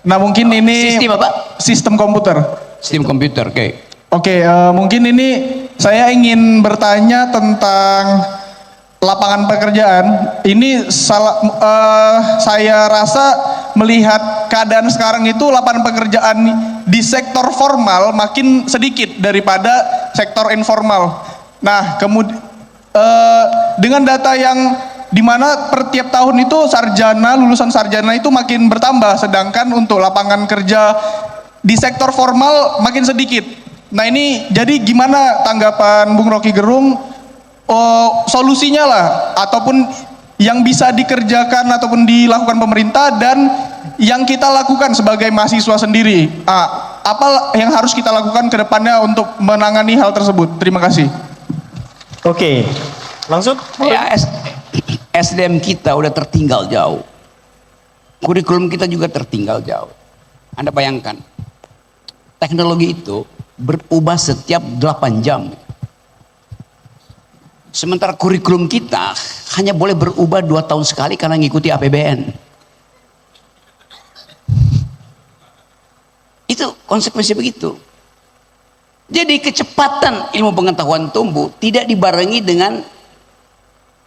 Nah, mungkin ini Sistem apa? Sistem Komputer. Sistem komputer, oke. Oke, mungkin ini saya ingin bertanya tentang lapangan pekerjaan. Ini saya rasa melihat keadaan sekarang itu lapangan pekerjaan di sektor formal makin sedikit daripada sektor informal. Nah, kemudian dengan data yang dimana per tiap tahun itu lulusan sarjana itu makin bertambah, sedangkan untuk lapangan kerja di sektor formal makin sedikit. Nah, ini jadi gimana tanggapan Bung Rocky Gerung, solusinya lah, ataupun yang bisa dikerjakan ataupun dilakukan pemerintah dan yang kita lakukan sebagai mahasiswa sendiri. Apa yang harus kita lakukan ke depannya untuk menangani hal tersebut? Terima kasih. Oke. Langsung. Ya, SDM kita udah tertinggal jauh. Kurikulum kita juga tertinggal jauh. Anda bayangkan, teknologi itu berubah setiap 8 jam. Sementara kurikulum kita hanya boleh berubah 2 tahun sekali karena ngikuti APBN. Itu konsekuensi begitu. Jadi kecepatan ilmu pengetahuan tumbuh tidak dibarengi dengan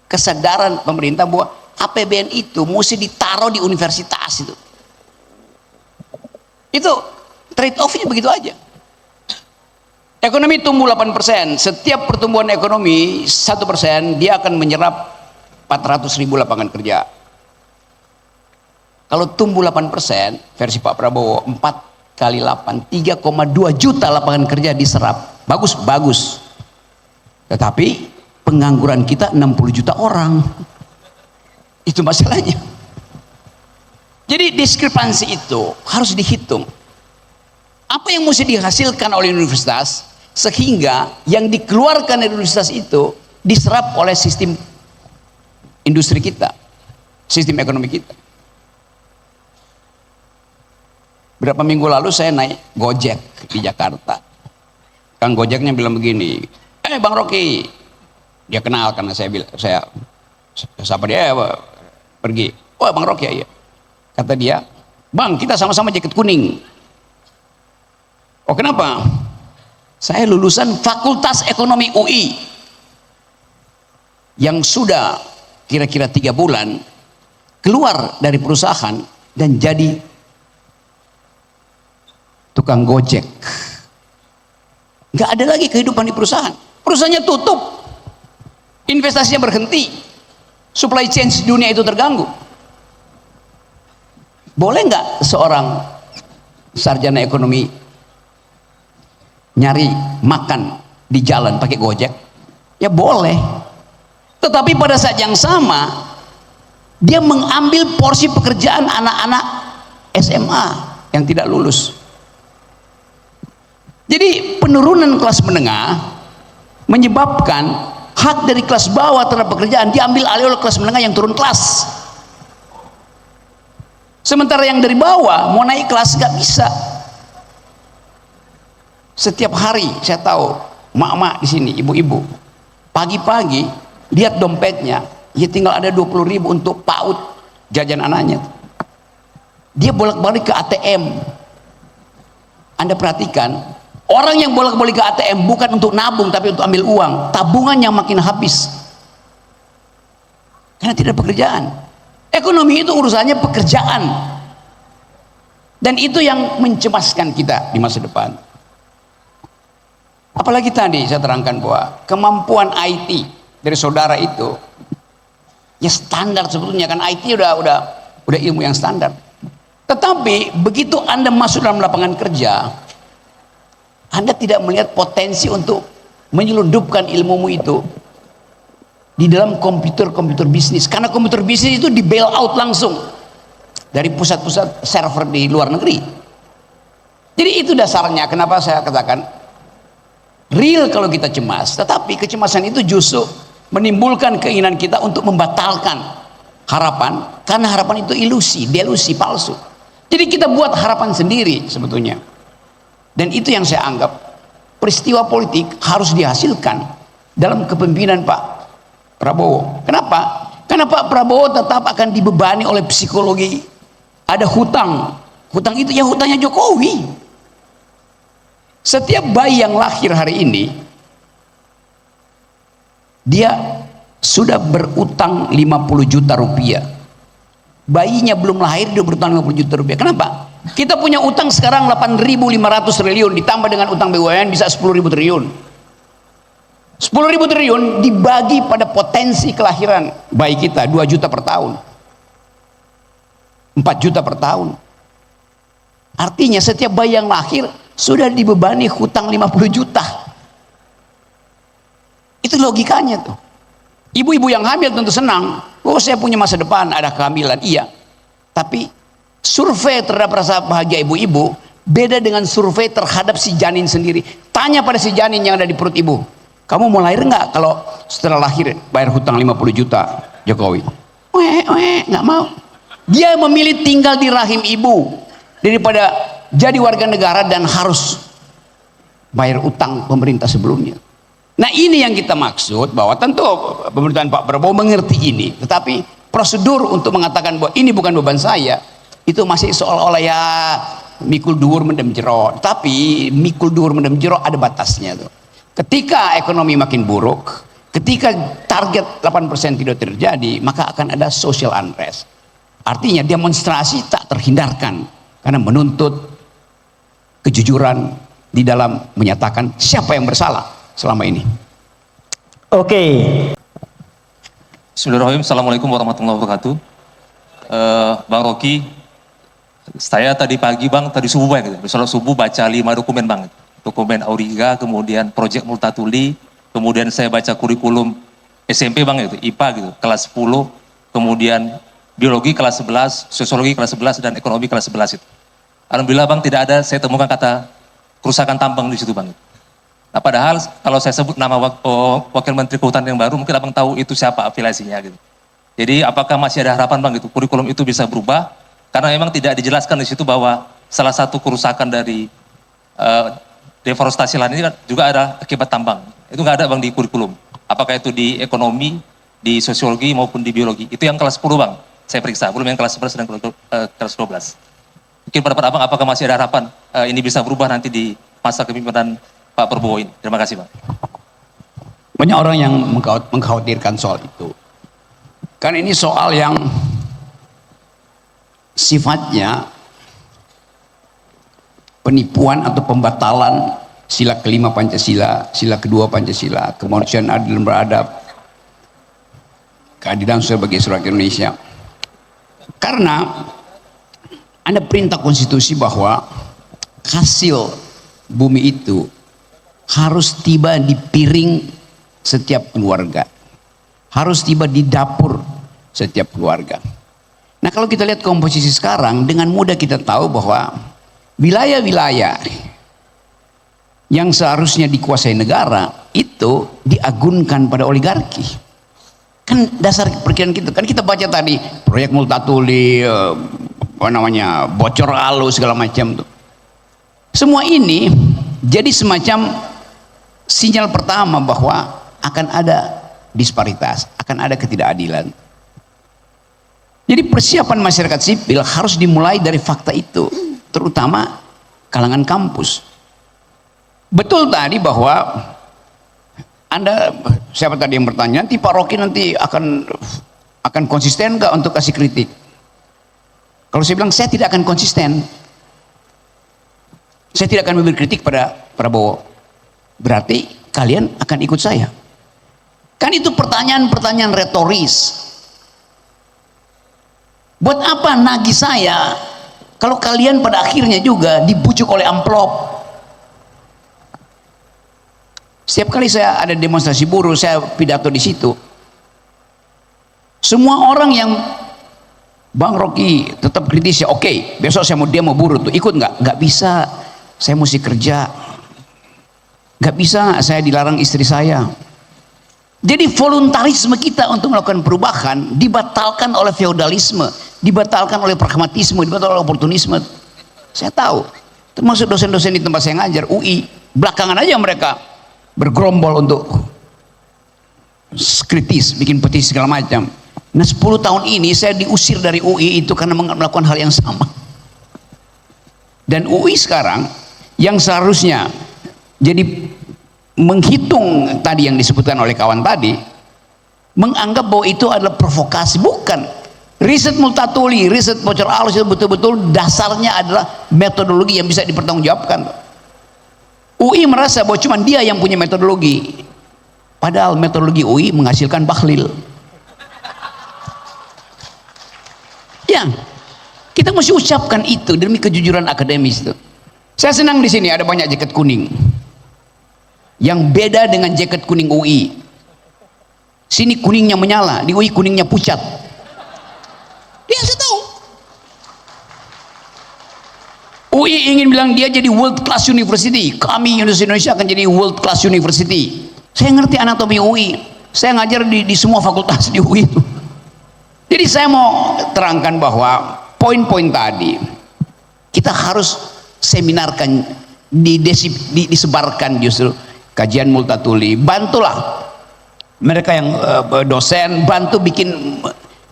kesadaran pemerintah bahwa APBN itu mesti ditaruh di universitas itu. Itu trade off-nya begitu aja. Ekonomi tumbuh 8%, setiap pertumbuhan ekonomi 1% dia akan menyerap 400.000 lapangan kerja. Kalau tumbuh 8%, versi Pak Prabowo 4 kali 8, 3,2 juta lapangan kerja diserap. Bagus. Tetapi pengangguran kita 60 juta orang. Itu masalahnya. Jadi diskrepansi itu harus dihitung. Apa yang mesti dihasilkan oleh universitas sehingga yang dikeluarkan dari universitas itu diserap oleh sistem industri kita, sistem ekonomi kita. Berapa minggu lalu saya naik Gojek di Jakarta. Kang Gojeknya bilang begini, Bang Rocky, dia kenal karena saya sapa dia, pergi. Oh Bang Rocky ya. Kata dia, Bang kita sama-sama jaket kuning. Oh kenapa? Saya lulusan Fakultas Ekonomi UI yang sudah kira-kira 3 bulan keluar dari perusahaan dan jadi tukang Gojek. Nggak ada lagi kehidupan di perusahaan. Perusahaannya tutup, investasinya berhenti, supply chain dunia itu terganggu. Boleh nggak seorang sarjana ekonomi nyari makan di jalan pakai Gojek? Ya boleh. Tetapi pada saat yang sama dia mengambil porsi pekerjaan anak-anak SMA yang tidak lulus. Jadi penurunan kelas menengah menyebabkan hak dari kelas bawah terhadap pekerjaan diambil alih oleh kelas menengah yang turun kelas. Sementara yang dari bawah mau naik kelas nggak bisa. Setiap hari saya tahu mak-mak di sini, ibu-ibu, pagi-pagi lihat dompetnya, ya tinggal ada 20.000 untuk PAUD jajan anaknya. Dia bolak-balik ke ATM. Anda perhatikan, orang yang bolak-balik ke ATM bukan untuk nabung tapi untuk ambil uang, tabungan yang makin habis karena tidak ada pekerjaan. Ekonomi itu urusannya pekerjaan, dan itu yang mencemaskan kita di masa depan. Apalagi tadi saya terangkan bahwa kemampuan IT dari saudara itu ya standar sebetulnya, kan IT udah ilmu yang standar. Tetapi begitu Anda masuk dalam lapangan kerja, Anda tidak melihat potensi untuk menyelundupkan ilmumu itu di dalam komputer bisnis, karena komputer bisnis itu di bail out langsung dari pusat-pusat server di luar negeri. Jadi itu dasarnya kenapa saya katakan real kalau kita cemas, tetapi kecemasan itu justru menimbulkan keinginan kita untuk membatalkan harapan, karena harapan itu ilusi, delusi, palsu. Jadi kita buat harapan sendiri sebetulnya. Dan itu yang saya anggap peristiwa politik harus dihasilkan dalam kepemimpinan Pak Prabowo. Kenapa? Karena Pak Prabowo tetap akan dibebani oleh psikologi. Ada hutang. Hutang itu ya hutangnya Jokowi. Setiap bayi yang lahir hari ini, dia sudah berutang 50 juta rupiah. Bayinya belum lahir dia berutang 50 juta rupiah. Kenapa? Kita punya utang sekarang 8.500 triliun, ditambah dengan utang BUMN bisa 10.000 triliun. 10.000 triliun dibagi pada potensi kelahiran bayi kita 2 juta per tahun, 4 juta per tahun. Artinya setiap bayi yang lahir sudah dibebani hutang 50 juta. Itu logikanya tuh. Ibu-ibu yang hamil tentu senang, oh saya punya masa depan, ada kehamilan, iya. Tapi survei terhadap rasa bahagia ibu-ibu beda dengan survei terhadap si janin sendiri. Tanya pada si janin yang ada di perut ibu, kamu mau lahir nggak kalau setelah lahir bayar hutang 50 juta Jokowi? Nggak mau. Dia memilih tinggal di rahim ibu daripada jadi warga negara dan harus bayar utang pemerintah sebelumnya. Nah ini yang kita maksud, bahwa tentu pemerintahan Pak Prabowo mengerti ini, tetapi prosedur untuk mengatakan bahwa ini bukan beban saya, itu masih seolah-olah ya mikul dhuwur mendem jero. Tapi mikul dhuwur mendem jero ada batasnya tuh. Ketika ekonomi makin buruk, ketika target 8% tidak terjadi, maka akan ada social unrest. Artinya demonstrasi tak terhindarkan karena menuntut kejujuran di dalam menyatakan siapa yang bersalah selama ini. Oke. Bismillahirrahmanirrahim. Assalamualaikum warahmatullahi wabarakatuh. Bang Rocky, saya tadi pagi Bang, tadi subuh Bang, sholat subuh baca 5 dokumen Bang. Dokumen Auriga, kemudian Project Multatuli, kemudian saya baca kurikulum SMP Bang itu, IPA gitu, kelas 10, kemudian biologi kelas 11, sosiologi kelas 11, dan ekonomi kelas 11 itu. Alhamdulillah Bang, tidak ada saya temukan kata kerusakan tambang di situ Bang. Nah padahal kalau saya sebut nama Wakil Menteri Kehutanan yang baru, mungkin Abang tahu itu siapa afiliasinya gitu. Jadi apakah masih ada harapan Bang gitu, kurikulum itu bisa berubah? Karena memang tidak dijelaskan di situ bahwa salah satu kerusakan dari deforestasi lahan ini kan juga ada akibat tambang. Itu nggak ada Bang di kurikulum. Apakah itu di ekonomi, di sosiologi maupun di biologi. Itu yang kelas 10 Bang, saya periksa. Belum yang kelas 11 dan kelas 12. Mungkin pendapat Abang apakah masih ada harapan ini bisa berubah nanti di masa kepemimpinan Pak Prabowo ini. Terima kasih Bang. Banyak orang yang mengkhawatirkan soal itu. Kan ini soal yang sifatnya penipuan atau pembatalan sila kelima Pancasila, sila kedua Pancasila, kemanusiaan adil dan beradab, keadilan sebagai rakyat Indonesia. Karena ada perintah konstitusi bahwa hasil bumi itu harus tiba di piring setiap keluarga, harus tiba di dapur setiap keluarga. Nah kalau kita lihat komposisi sekarang, dengan mudah kita tahu bahwa wilayah-wilayah yang seharusnya dikuasai negara itu diagunkan pada oligarki. Kan dasar perkiraan kita, kan kita baca tadi proyek Multatuli, bocor alu segala macam tuh. Semua ini jadi semacam sinyal pertama bahwa akan ada disparitas, akan ada ketidakadilan. Jadi persiapan masyarakat sipil harus dimulai dari fakta itu, terutama kalangan kampus. Betul tadi bahwa Anda, siapa tadi yang bertanya, nanti Pak Rocky nanti akan konsisten nggak untuk kasih kritik? Kalau saya bilang saya tidak akan konsisten, saya tidak akan memberi kritik pada Prabowo, berarti kalian akan ikut saya. Kan itu pertanyaan-pertanyaan retoris. Buat apa nagih saya kalau kalian pada akhirnya juga dibujuk oleh amplop? Setiap kali saya ada demonstrasi buruh, saya pidato di situ. Semua orang yang Bang Rocky tetap kritis ya, oke, besok saya mau buruh tuh, ikut nggak? Nggak bisa, saya mesti kerja. Nggak bisa, saya dilarang istri saya. Jadi voluntarisme kita untuk melakukan perubahan dibatalkan oleh feodalisme, dibatalkan oleh pragmatisme, dibatalkan oleh oportunisme. Saya tahu, termasuk dosen-dosen di tempat saya ngajar, UI, belakangan aja mereka bergerombol untuk kritis, bikin petisi segala macam. Nah 10 tahun ini saya diusir dari UI itu karena melakukan hal yang sama. Dan UI sekarang yang seharusnya jadi menghitung tadi yang disebutkan oleh kawan tadi, menganggap bahwa itu adalah provokasi. Bukan. Riset Multatuli, riset Bocor Alus itu betul-betul dasarnya adalah metodologi yang bisa dipertanggungjawabkan. UI merasa bahwa cuma dia yang punya metodologi, padahal metodologi UI menghasilkan bahlil. Ya, kita mesti ucapkan itu demi kejujuran akademis itu. Saya senang di sini ada banyak jaket kuning. Yang beda dengan jaket kuning UI. Sini kuningnya menyala, di UI kuningnya pucat. Ya saya tahu. UI ingin bilang dia jadi world class university. Kami Universitas Indonesia akan jadi world class university. Saya ngerti anatomi UI. Saya ngajar di semua fakultas di UI itu. Jadi saya mau terangkan bahwa poin-poin tadi kita harus seminarkan, disebarkan justru. Kajian Multatuli, bantulah mereka yang dosen, bantu bikin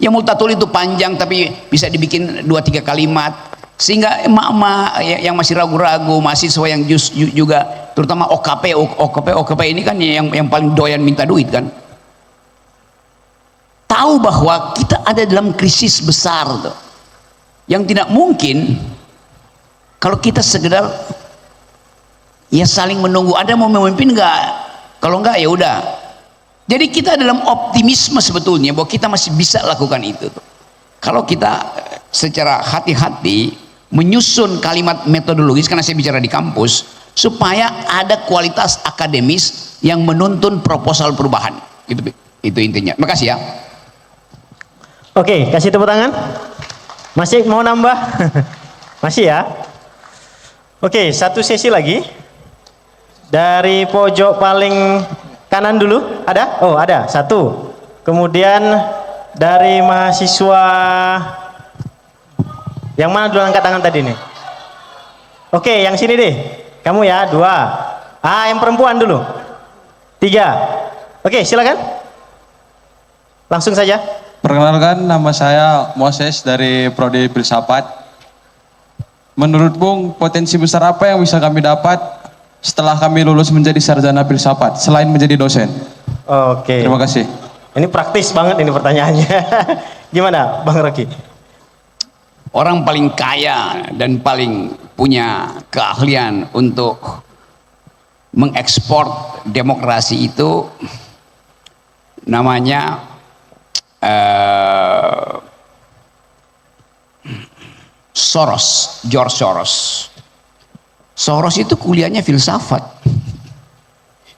yang Multatuli itu panjang tapi bisa dibikin 2-3 kalimat sehingga emak-emak yang masih ragu-ragu, mahasiswa yang juga terutama OKP ini kan yang paling doyan minta duit kan, tahu bahwa kita ada dalam krisis besar tuh, yang tidak mungkin kalau kita sekedar ya saling menunggu. Ada mau memimpin nggak? Kalau nggak ya udah. Jadi kita dalam optimisme sebetulnya bahwa kita masih bisa lakukan itu. Kalau kita secara hati-hati menyusun kalimat metodologis, karena saya bicara di kampus, supaya ada kualitas akademis yang menuntun proposal perubahan. Itu intinya. Makasih ya. Oke, kasih tepuk tangan. Masih mau nambah? Masih ya? Oke, satu sesi lagi. Dari pojok paling kanan dulu, ada? Oh ada, satu. Kemudian dari mahasiswa yang mana dulu angkat tangan tadi nih? Oke, yang sini deh. Kamu ya, 2. Yang perempuan dulu. 3. Oke, silakan. Langsung saja. Perkenalkan, nama saya Moses dari Prodi Filsafat. Menurut Bung, potensi besar apa yang bisa kami dapat setelah kami lulus menjadi sarjana filsafat selain menjadi dosen? Oke. Terima kasih. Ini praktis banget ini pertanyaannya. Gimana, Bang Rocky? Orang paling kaya dan paling punya keahlian untuk mengekspor demokrasi itu namanya Soros, George Soros. Soros itu kuliahnya filsafat,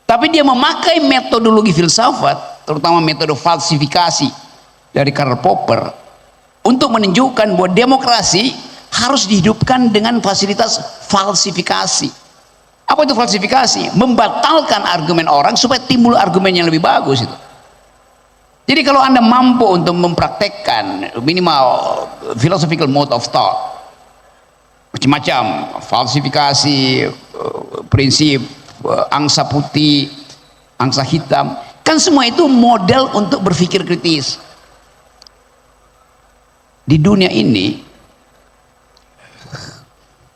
tapi dia memakai metodologi filsafat, terutama metode falsifikasi dari Karl Popper, untuk menunjukkan bahwa demokrasi harus dihidupkan dengan fasilitas falsifikasi. Apa itu falsifikasi? Membatalkan argumen orang supaya timbul argumen yang lebih bagus itu. Jadi kalau Anda mampu untuk mempraktekkan minimal philosophical mode of thought, macam-macam falsifikasi, prinsip angsa putih, angsa hitam, kan semua itu model untuk berpikir kritis. Di dunia ini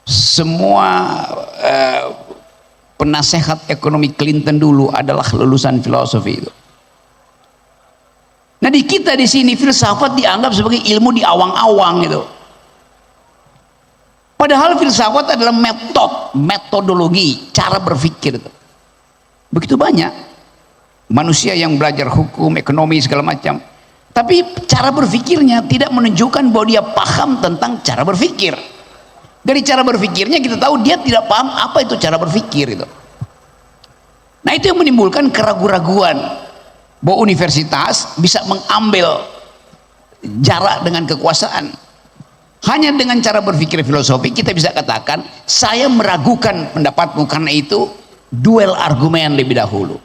semua penasehat ekonomi Clinton dulu adalah lulusan filosofi itu. Nah di kita di sini filsafat dianggap sebagai ilmu di awang-awang itu. Padahal filsafat adalah metodologi, cara berpikir itu. Begitu banyak manusia yang belajar hukum, ekonomi segala macam, tapi cara berpikirnya tidak menunjukkan bahwa dia paham tentang cara berpikir. Dari cara berpikirnya kita tahu dia tidak paham apa itu cara berpikir itu. Nah itu yang menimbulkan keraguan-raguan bahwa universitas bisa mengambil jarak dengan kekuasaan. Hanya dengan cara berpikir filosofi kita bisa katakan saya meragukan pendapatmu, karena itu duel argumen lebih dahulu.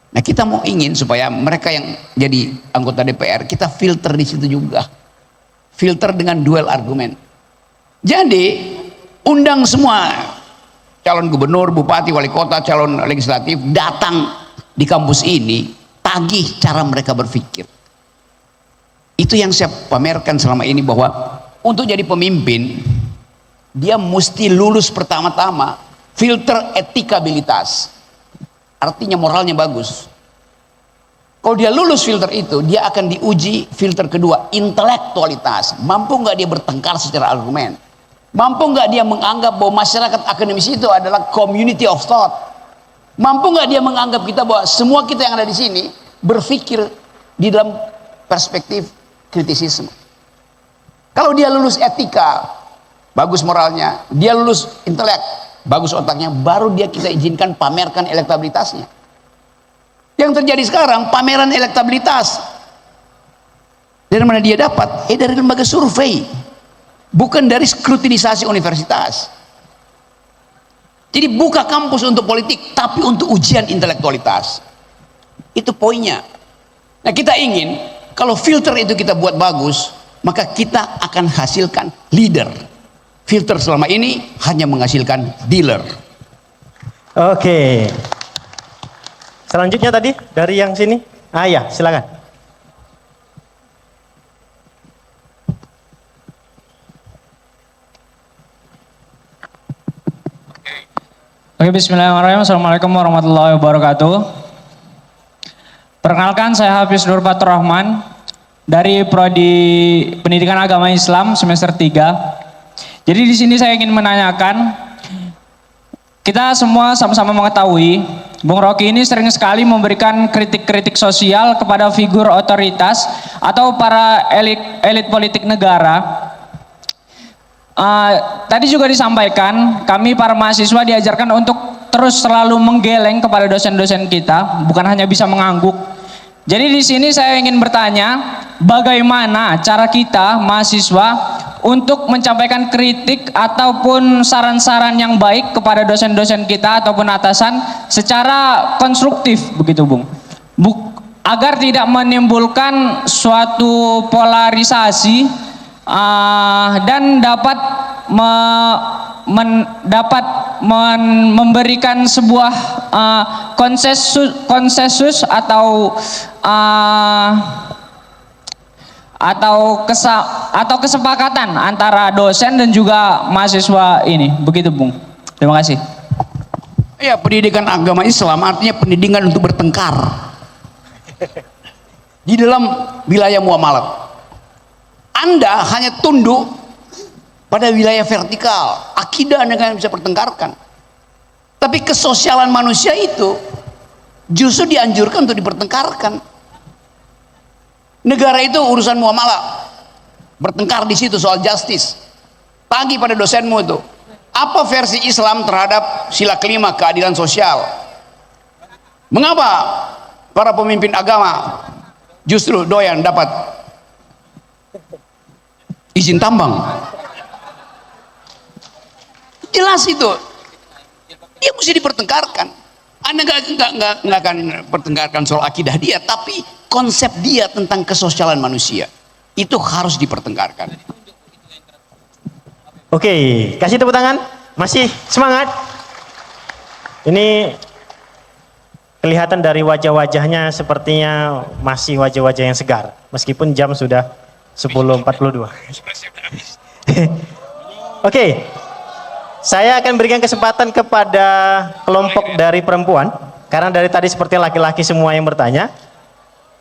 Nah, kita mau ingin supaya mereka yang jadi anggota DPR, kita filter di situ juga. Filter dengan duel argumen. Jadi, undang semua calon gubernur, bupati, wali kota, calon legislatif datang di kampus ini, tagih cara mereka berpikir. Itu yang saya pamerkan selama ini, bahwa untuk jadi pemimpin dia mesti lulus pertama-tama filter etikabilitas, artinya moralnya bagus. Kalau dia lulus filter itu, dia akan diuji filter kedua, intelektualitas. Mampu nggak dia bertengkar secara argumen? Mampu nggak dia menganggap bahwa masyarakat akademis itu adalah community of thought? Mampu nggak dia menganggap kita bahwa semua kita yang ada di sini berpikir di dalam perspektif kritisisme? Kalau dia lulus etika, bagus moralnya, dia lulus intelek, bagus otaknya, baru dia kita izinkan pamerkan elektabilitasnya. Yang terjadi sekarang, pameran elektabilitas. Dari mana dia dapat? Dari lembaga survei, bukan dari skrutinisasi universitas. Jadi buka kampus untuk politik, tapi untuk ujian intelektualitas. Itu poinnya. Nah, kita ingin kalau filter itu kita buat bagus, maka kita akan hasilkan leader. Filter selama ini hanya menghasilkan dealer. Oke. Selanjutnya tadi dari yang sini. Ya, silakan. Oke, bismillahirrahmanirrahim. Assalamualaikum warahmatullahi wabarakatuh. Perkenalkan, saya Hafiz Nur Fatur Rahman dari Prodi Pendidikan Agama Islam semester 3. Jadi di sini saya ingin menanyakan, kita semua sama-sama mengetahui Bung Rocky ini sering sekali memberikan kritik-kritik sosial kepada figur otoritas atau para elit politik negara. Tadi juga disampaikan, kami para mahasiswa diajarkan untuk terus selalu menggeleng kepada dosen-dosen kita, bukan hanya bisa mengangguk. Jadi di sini saya ingin bertanya, bagaimana cara kita mahasiswa untuk menyampaikan kritik ataupun saran-saran yang baik kepada dosen-dosen kita ataupun atasan secara konstruktif, begitu Bung, agar tidak menimbulkan suatu polarisasi dan dapat memberikan sebuah konsensus atau kesepakatan antara dosen dan juga mahasiswa ini, begitu Bung. Terima kasih. Ya, pendidikan agama Islam artinya pendidikan untuk bertengkar di dalam wilayah muamalah. Anda hanya tunduk pada wilayah vertikal, akidah Anda kan bisa pertengkarkan. Tapi kesosialan manusia itu justru dianjurkan untuk dipertengkarkan. Negara itu urusan muamalah, bertengkar di situ soal justice. Tagih pada dosenmu itu, apa versi Islam terhadap sila kelima keadilan sosial? Mengapa para pemimpin agama justru doyan dapat izin tambang? Jelas itu, dia mesti dipertengkarkan. Anda nggak akan pertengkarkan soal akidah dia, tapi konsep dia tentang kesosialan manusia itu harus dipertengkarkan. Oke, kasih tepuk tangan. Masih semangat. Ini kelihatan dari wajah-wajahnya sepertinya masih wajah-wajah yang segar, meskipun jam sudah 10.42. Oke, saya akan berikan kesempatan kepada kelompok dari perempuan, karena dari tadi seperti laki-laki semua yang bertanya.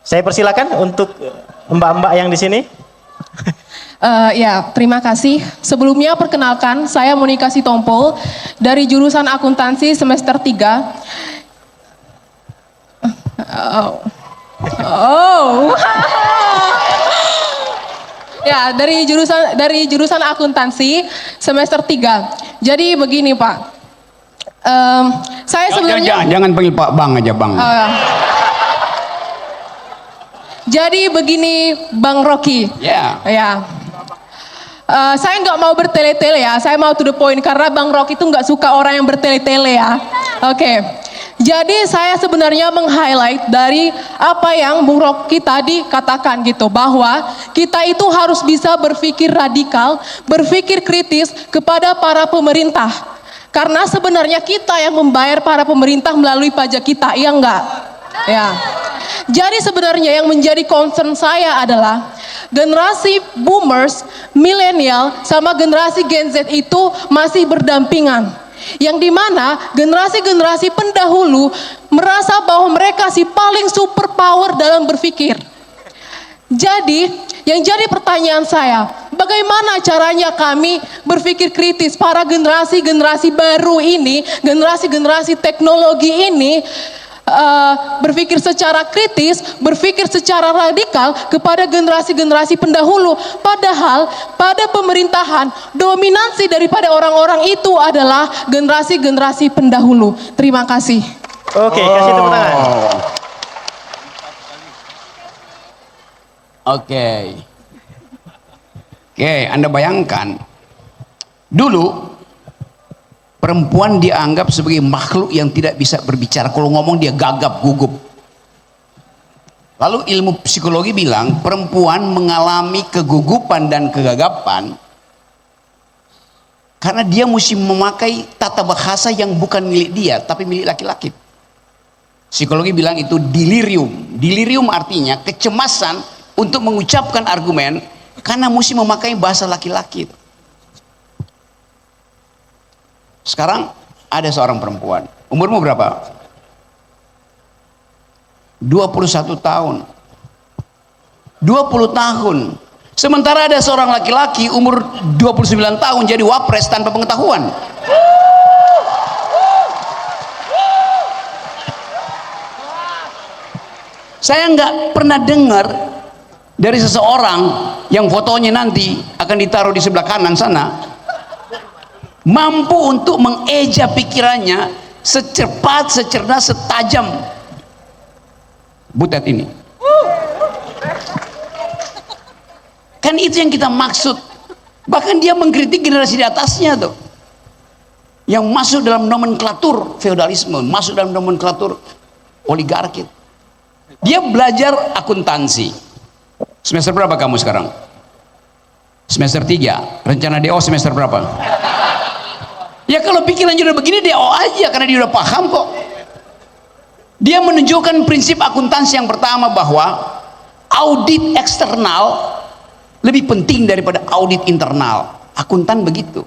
Saya persilakan untuk mbak-mbak yang di sini. Ya, terima kasih. Sebelumnya perkenalkan, saya Monika Sitompul dari jurusan akuntansi semester 3. Ya, dari jurusan akuntansi semester 3. Jadi begini Pak, saya sebenarnya jangan panggil Pak Bang aja Bang. Jadi begini Bang Rocky. Ya. Saya nggak mau bertele-tele ya, saya mau to the point karena Bang Rocky itu nggak suka orang yang bertele-tele ya. Oke. Jadi saya sebenarnya meng-highlight dari apa yang Bung Rocky tadi katakan gitu, bahwa kita itu harus bisa berpikir radikal, berpikir kritis kepada para pemerintah. Karena sebenarnya kita yang membayar para pemerintah melalui pajak kita, iya enggak? Ya. Jadi sebenarnya yang menjadi concern saya adalah generasi boomers, milenial, sama generasi Gen Z itu masih berdampingan. Yang dimana generasi-generasi pendahulu merasa bahwa mereka si paling super power dalam berpikir. Jadi yang jadi pertanyaan saya, bagaimana caranya kami berpikir kritis, para generasi-generasi baru ini, generasi-generasi teknologi ini, berpikir secara kritis, berpikir secara radikal kepada generasi-generasi pendahulu. Padahal pada pemerintahan dominansi daripada orang-orang itu adalah generasi-generasi pendahulu. Terima kasih. Oke, kasih tepuk tangan. Oke. Oke, Anda bayangkan dulu perempuan dianggap sebagai makhluk yang tidak bisa berbicara. Kalau ngomong dia gagap gugup. Lalu ilmu psikologi bilang perempuan mengalami kegugupan dan kegagapan karena dia mesti memakai tata bahasa yang bukan milik dia tapi milik laki-laki. Psikologi bilang itu delirium. Delirium artinya kecemasan untuk mengucapkan argumen karena mesti memakai bahasa laki-laki. Sekarang ada seorang perempuan, umurmu berapa? 21 tahun. 20 tahun. Sementara ada seorang laki-laki umur 29 tahun jadi wapres tanpa pengetahuan. Saya nggak pernah dengar dari seseorang yang fotonya nanti akan ditaruh di sebelah kanan sana mampu untuk mengeja pikirannya secepat, secerdas, setajam Butet ini. Kan itu yang kita maksud. Bahkan dia mengkritik generasi di atasnya tuh, yang masuk dalam nomenklatur feodalisme, masuk dalam nomenklatur oligarki. Dia belajar akuntansi. Semester berapa kamu sekarang? Semester 3. Rencana DO semester berapa? Ya kalau pikirannya udah begini DO aja karena dia udah paham kok. Dia menunjukkan prinsip akuntansi yang pertama bahwa audit eksternal lebih penting daripada audit internal. Akuntan begitu.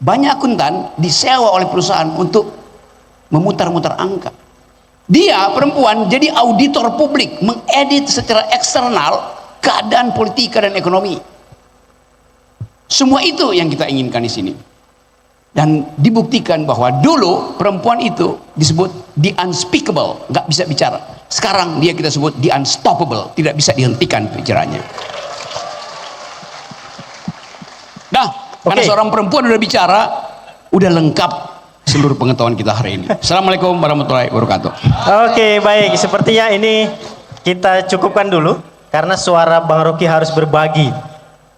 Banyak akuntan disewa oleh perusahaan untuk memutar-mutar angka. Dia perempuan jadi auditor publik, mengedit secara eksternal keadaan politika dan ekonomi. Semua itu yang kita inginkan di sini. Dan dibuktikan bahwa dulu perempuan itu disebut the unspeakable, nggak bisa bicara. Sekarang dia kita sebut the unstoppable, tidak bisa dihentikan bicaranya. Nah, karena seorang perempuan udah bicara, udah lengkap seluruh pengetahuan kita hari ini. Assalamualaikum warahmatullahi wabarakatuh. Oke, baik. Sepertinya ini kita cukupkan dulu karena suara Bang Rocky harus berbagi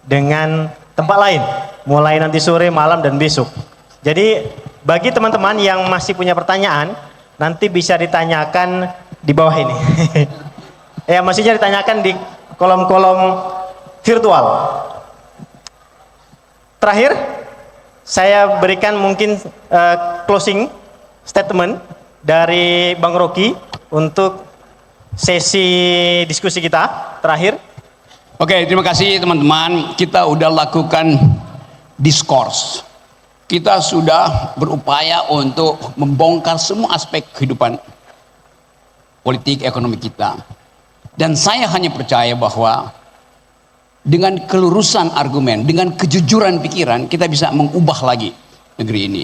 dengan tempat lain, mulai nanti sore, malam, dan besok. Jadi bagi teman-teman yang masih punya pertanyaan, nanti bisa ditanyakan di bawah ini. Ya, maksudnya ditanyakan di kolom-kolom virtual. Terakhir, saya berikan mungkin closing statement dari Bang Rocky untuk sesi diskusi kita terakhir. Oke, terima kasih teman-teman. Kita udah lakukan diskurs. Kita sudah berupaya untuk membongkar semua aspek kehidupan politik ekonomi kita. Dan saya hanya percaya bahwa dengan kelurusan argumen, dengan kejujuran pikiran, kita bisa mengubah lagi negeri ini.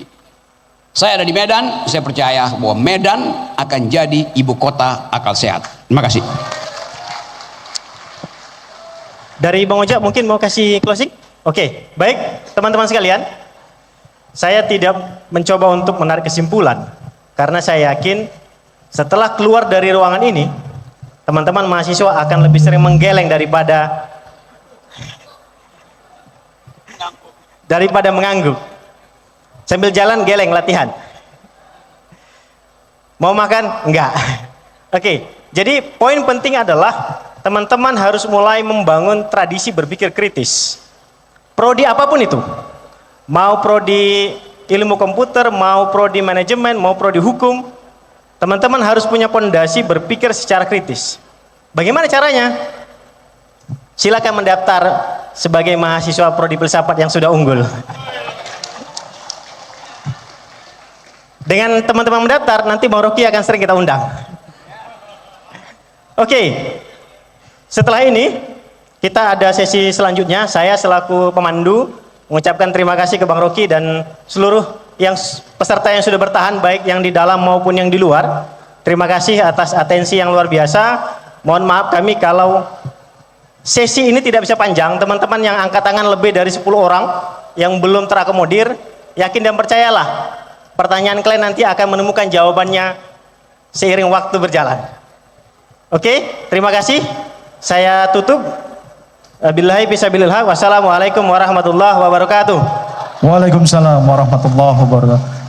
Saya ada di Medan, saya percaya bahwa Medan akan jadi ibu kota akal sehat. Terima kasih. Dari Bang Ojak mungkin mau kasih closing? Oke, baik teman-teman sekalian. Saya tidak mencoba untuk menarik kesimpulan. Karena saya yakin setelah keluar dari ruangan ini, teman-teman mahasiswa akan lebih sering menggeleng daripada mengangguk. Sambil jalan geleng latihan. Mau makan? Enggak. Oke, jadi poin penting adalah teman-teman harus mulai membangun tradisi berpikir kritis. Prodi apapun itu, mau prodi ilmu komputer, mau prodi manajemen, mau prodi hukum, teman-teman harus punya pondasi berpikir secara kritis. Bagaimana caranya? Silakan mendaftar sebagai mahasiswa prodi filsafat yang sudah unggul. Dengan teman-teman mendaftar, nanti Bang Rocky akan sering kita undang. Oke, setelah ini kita ada sesi selanjutnya. Saya selaku pemandu mengucapkan terima kasih ke Bang Rocky dan seluruh peserta yang sudah bertahan, baik yang di dalam maupun yang di luar. Terima kasih atas atensi yang luar biasa. Mohon maaf kami kalau sesi ini tidak bisa panjang. Teman-teman yang angkat tangan lebih dari 10 orang yang belum terakomodir, yakin dan percayalah, pertanyaan kalian nanti akan menemukan jawabannya seiring waktu berjalan. Oke, terima kasih. Saya tutup. Billahi fisabilillah. Wassalamualaikum warahmatullahi wabarakatuh. Waalaikumsalam warahmatullahi wabarakatuh.